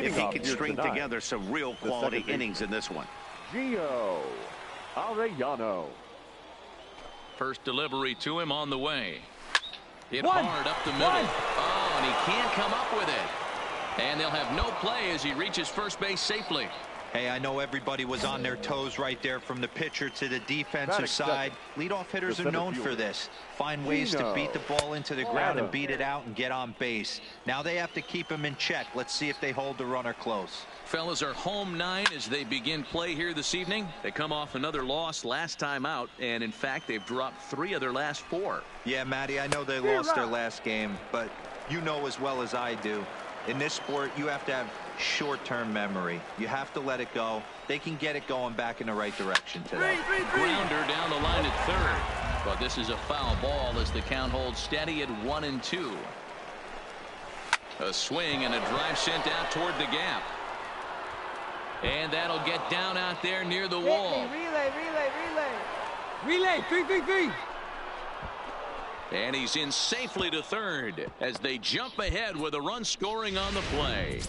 if he can string together some real quality innings in this one. Gio Arellano. First delivery to him on the way. Hit hard up the middle. Oh, and he can't come up with it. And they'll have no play as he reaches first base safely. Hey, I know everybody was on their toes right there from the pitcher to the defensive side. Leadoff hitters are known for this. Find ways to beat the ball into the ground and beat it out and get on base. Now they have to keep him in check. Let's see if they hold the runner close. Fellas are home 9 as they begin play here this evening. They come off another loss last time out, and in fact they've dropped 3 of their last 4. Yeah, Matty, I know they lost their last game, but you know as well as I do, in this sport you have to have short-term memory. You have to let it go. They can get it going back in the right direction today. Grounder down the line at third, but this is a foul ball as the count holds steady at 1-2. A swing and a drive sent out toward the gap. And that'll get down out there near the wall. Relay, 3-3-3. And he's in safely to third as they jump ahead with a run scoring on the play.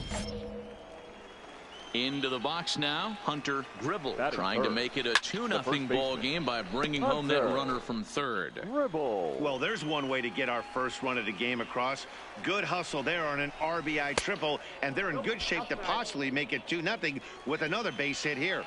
Into the box now, Hunter Gribble trying to make it a 2-0 ball game by bringing home that runner from third. Well, there's one way to get our first run of the game across. Good hustle there on an RBI triple, and they're in good shape to possibly make it 2-0 with another base hit here.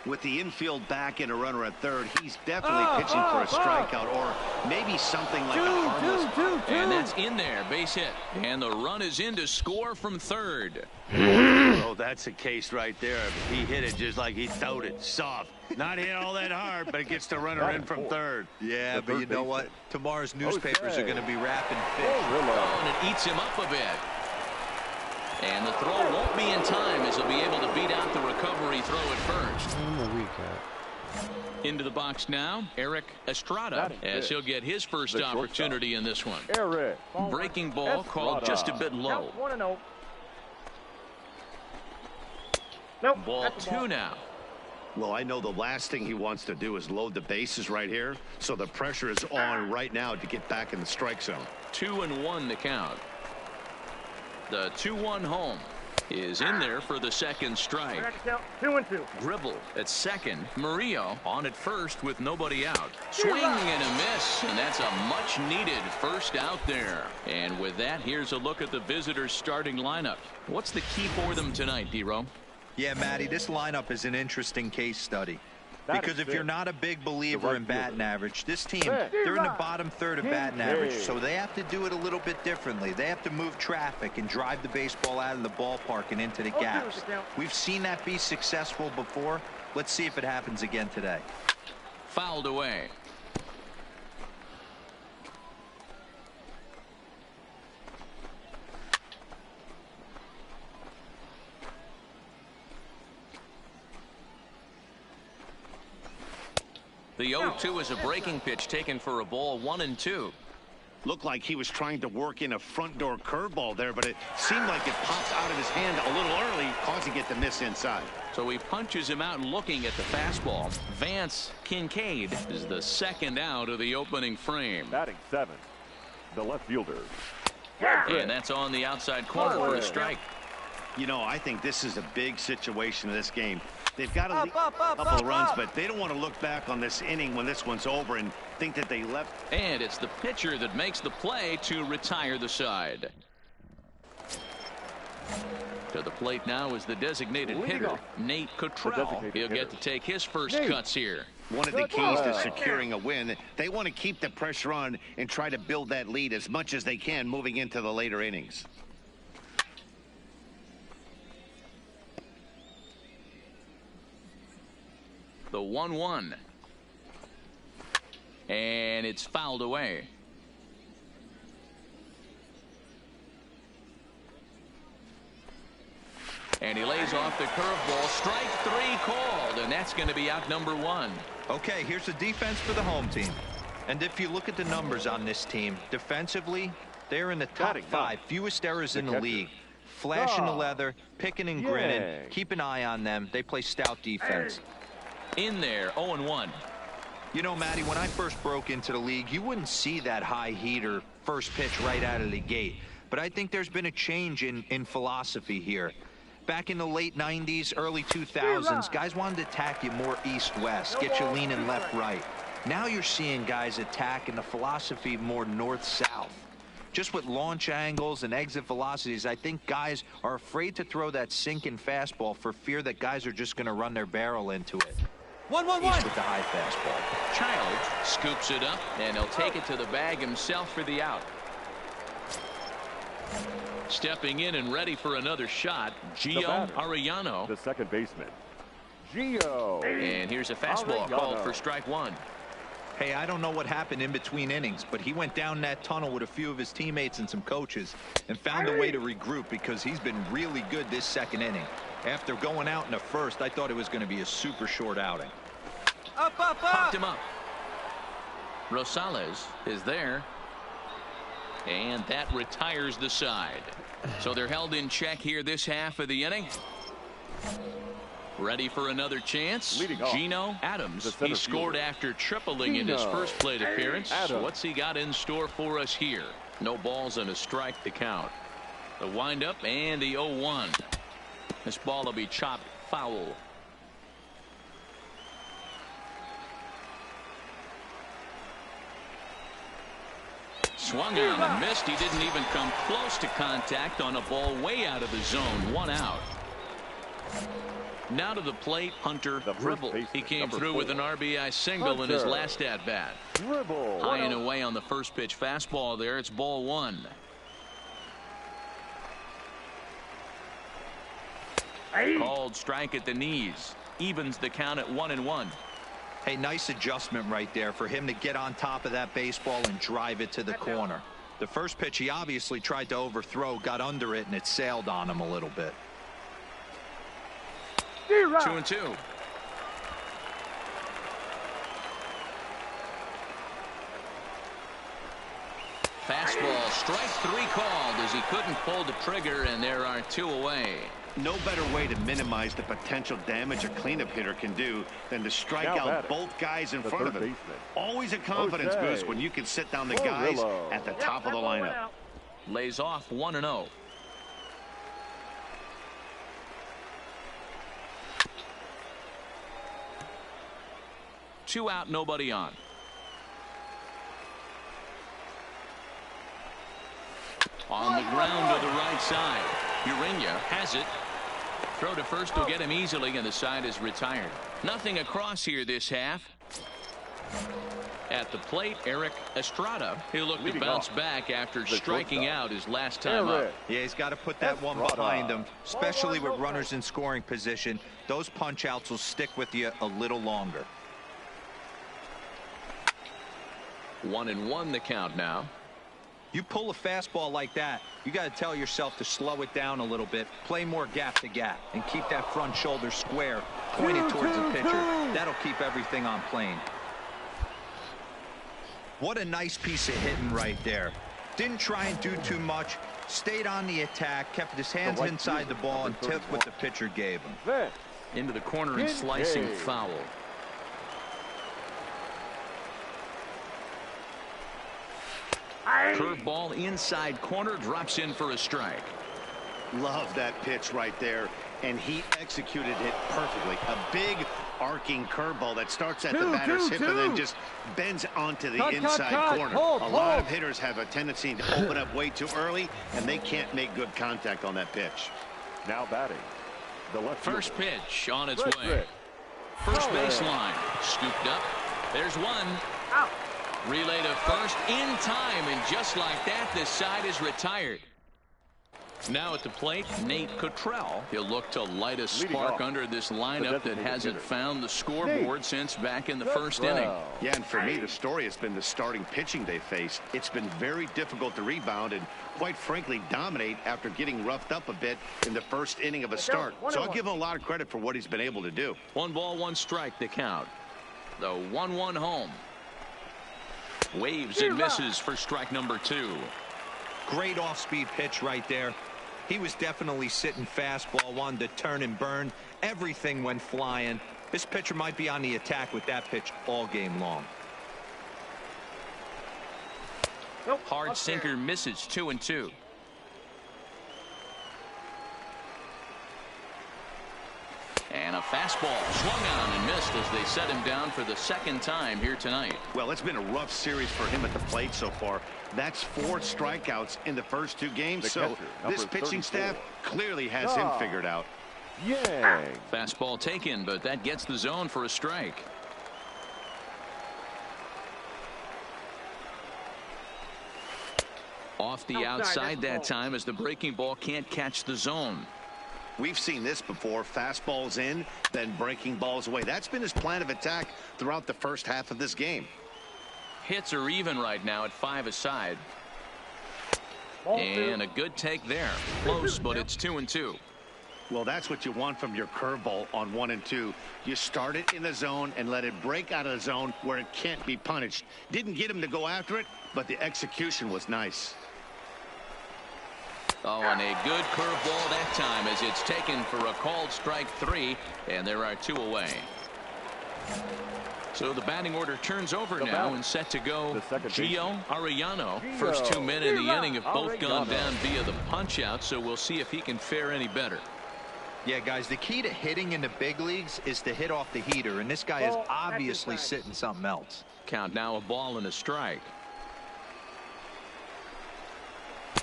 With the infield back and a runner at third, he's definitely pitching for a strikeout or maybe something like a harmless. And that's in there, base hit. And the run is in to score from third. Oh, that's a case right there. He hit it just like he throwed it, soft. Not hit all that hard, but it gets the runner in from third. Yeah, but you know what? Tomorrow's newspapers are going to be wrapping fish. Oh, and it eats him up a bit. And the throw won't be in time as he'll be able to beat out the recovery throw at first. Into the box now, Eric Estrada, as he'll get his first opportunity in this one. Breaking ball called just a bit low. 1-0. Ball 2 now. Well, I know the last thing he wants to do is load the bases right here, so the pressure is on right now to get back in the strike zone. 2-1 the count. The 2-1 home is in there for the second strike. 2-2. Gribble at second. Murillo on at first with nobody out. Swing and a miss, and that's a much needed first out there. And with that, here's a look at the visitors' starting lineup. What's the key for them tonight, D-Row? Yeah, Matty, this lineup is an interesting case study. Because if you're not a big believer in batting average, this team, they're in the bottom third of batting average, so they have to do it a little bit differently. They have to move traffic and drive the baseball out of the ballpark and into the gaps. We've seen that be successful before. Let's see if it happens again today. Fouled away. The 0-2 is a breaking pitch taken for a ball 1-2. Looked like he was trying to work in a front door curveball there, but it seemed like it popped out of his hand a little early, causing it to miss inside. So he punches him out looking at the fastball. Vance Kincaid is the second out of the opening frame. Batting 7, the left fielder. And that's on the outside corner for a strike. You know, I think this is a big situation in this game. They've got a couple of runs, but they don't want to look back on this inning when this one's over and think that they left. And it's the pitcher that makes the play to retire the side. To the plate now is the designated hitter, Nate Cottrell. He'll get to take his first cuts here. One of the keys to securing a win, they want to keep the pressure on and try to build that lead as much as they can moving into the later innings. The 1-1. And it's fouled away. And he lays off the curveball. Strike 3 called, and that's going to be out number 1. Okay, here's the defense for the home team. And if you look at the numbers on this team, defensively, they're in the top 5, fewest errors in the league. Flashing the leather, picking and grinning. Keep an eye on them. They play stout defense. In there, 0-1. You know, Matty, when I first broke into the league, you wouldn't see that high heater first pitch right out of the gate. But I think there's been a change in philosophy here. Back in the late 90s, early 2000s, guys wanted to attack you more east-west, get you leaning left-right. Now you're seeing guys attack in the philosophy more north-south. Just with launch angles and exit velocities, I think guys are afraid to throw that sinking fastball for fear that guys are just going to run their barrel into it. 1-1-1. With the high fastball. Childs scoops it up, and he'll take it to the bag himself for the out. Stepping in and ready for another shot, Gio Arellano. The second baseman, Gio. And here's a fastball called for strike one. Hey, I don't know what happened in between innings, but he went down that tunnel with a few of his teammates and some coaches and found a way to regroup because he's been really good this second inning. After going out in the first, I thought it was going to be a super short outing. Up, up, up. Popped him up. Rosales is there. And that retires the side. So they're held in check here this half of the inning. Ready for another chance. Gino Adams. He scored after tripling in his first plate appearance. What's he got in store for us here? No balls and a strike to count. The windup and the 0-1. This ball will be chopped foul. Swung on and missed. He didn't even come close to contact on a ball way out of the zone. One out. Now to the plate, Hunter Dribble. He came through with an RBI single in his last at-bat. High and away on the first pitch fastball there. It's ball one. Called strike at the knees. Evens the count at 1-1. Hey, nice adjustment right there for him to get on top of that baseball and drive it to the corner. The first pitch he obviously tried to overthrow, got under it, and it sailed on him a little bit. 2-2. Fastball, strike three called as he couldn't pull the trigger, and there are two away. No better way to minimize the potential damage a cleanup hitter can do than to strike out both guys in front of him. Always a confidence boost when you can sit down the guys at the top of the lineup. Lays off 1-0. Two out, nobody on. On the ground to the right side. Urania has it. Throw to first will get him easily, and the side is retired. Nothing across here this half. At the plate, Eric Estrada. He'll look to bounce back after striking out his last time up. Yeah, he's got to put that one behind him, especially with runners in scoring position. Those punch outs will stick with you a little longer. 1-1 the count now. You pull a fastball like that, you got to tell yourself to slow it down a little bit, play more gap to gap, and keep that front shoulder square, pointed towards the pitcher. That'll keep everything on plane. What a nice piece of hitting right there. Didn't try and do too much, stayed on the attack, kept his hands inside the ball, and took what the pitcher gave him. Into the corner and slicing foul. Curveball inside corner, drops in for a strike. Love that pitch right there, and he executed it perfectly. A big arcing curveball that starts at the batter's hip and then just bends onto the inside corner. A lot of hitters have a tendency to open up way too early, and they can't make good contact on that pitch. Now batting, the left first pitch on its way. First baseline, scooped up. There's one. Out. Relay to first in time, and just like that, this side is retired. Now at the plate, Nate Cottrell. He'll look to light a spark under this lineup that hasn't found the scoreboard since back in the first inning. Yeah, and for me, the story has been the starting pitching they faced. It's been very difficult to rebound and, quite frankly, dominate after getting roughed up a bit in the first inning of a start. So I'll give him a lot of credit for what he's been able to do. 1-1 strike the count. The 1-1 home. Waves and misses for strike number 2. Great off-speed pitch right there. He was definitely sitting fastball, wanted to turn and burn. Everything went flying. This pitcher might be on the attack with that pitch all game long. Hard sinker misses. 2-2. Fastball swung on and missed as they set him down for the second time here tonight. Well, it's been a rough series for him at the plate so far. That's 4 strikeouts in the first 2 games. So this pitching staff clearly has him figured out. Yang. Fastball taken, but that gets the zone for a strike. Off the outside that time as the breaking ball can't catch the zone. We've seen this before. Fastballs in, then breaking balls away. That's been his plan of attack throughout the first half of this game. Hits are even right now at 5 aside. And a good take there. Close, but it's 2-2. Well, that's what you want from your curveball on 1 and 2. You start it in the zone and let it break out of the zone where it can't be punished. Didn't get him to go after it, but the execution was nice. Oh, and a good curveball that time as it's taken for a called strike 3, and there are 2 away. So the batting order turns over now and set to go Gio Arellano. First 2 men in the inning have both gone down via the punch out, so we'll see if he can fare any better. Yeah, guys, the key to hitting in the big leagues is to hit off the heater, and this guy is obviously sitting something else. Count now a ball and a strike.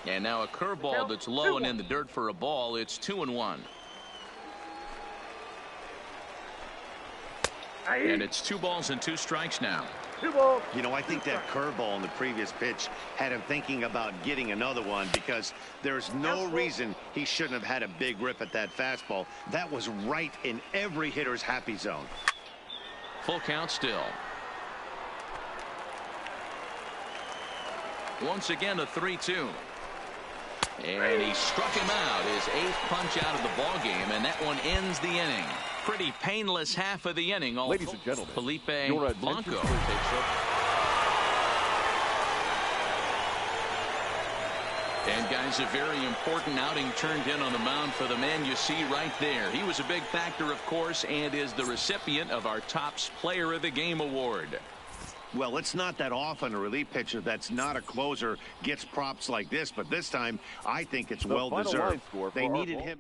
And now a curveball that's low and in the dirt for a ball. It's 2-1. And it's 2 balls and 2 strikes now. You know, I think that curveball in the previous pitch had him thinking about getting another one, because there's no reason he shouldn't have had a big rip at that fastball. That was right in every hitter's happy zone. Full count still. Once again a 3-2. And he struck him out, his 8th punch out of the ball game, and that one ends the inning. Pretty painless half of the inning. Ladies and gentlemen, Felipe your Blanco attention, takes up. And guys, a very important outing turned in on the mound for the man you see right there. He was a big factor, of course, and is the recipient of our Topps Player of the Game award. Well, it's not that often a relief pitcher that's not a closer gets props like this, but this time I think it's well deserved. They needed him.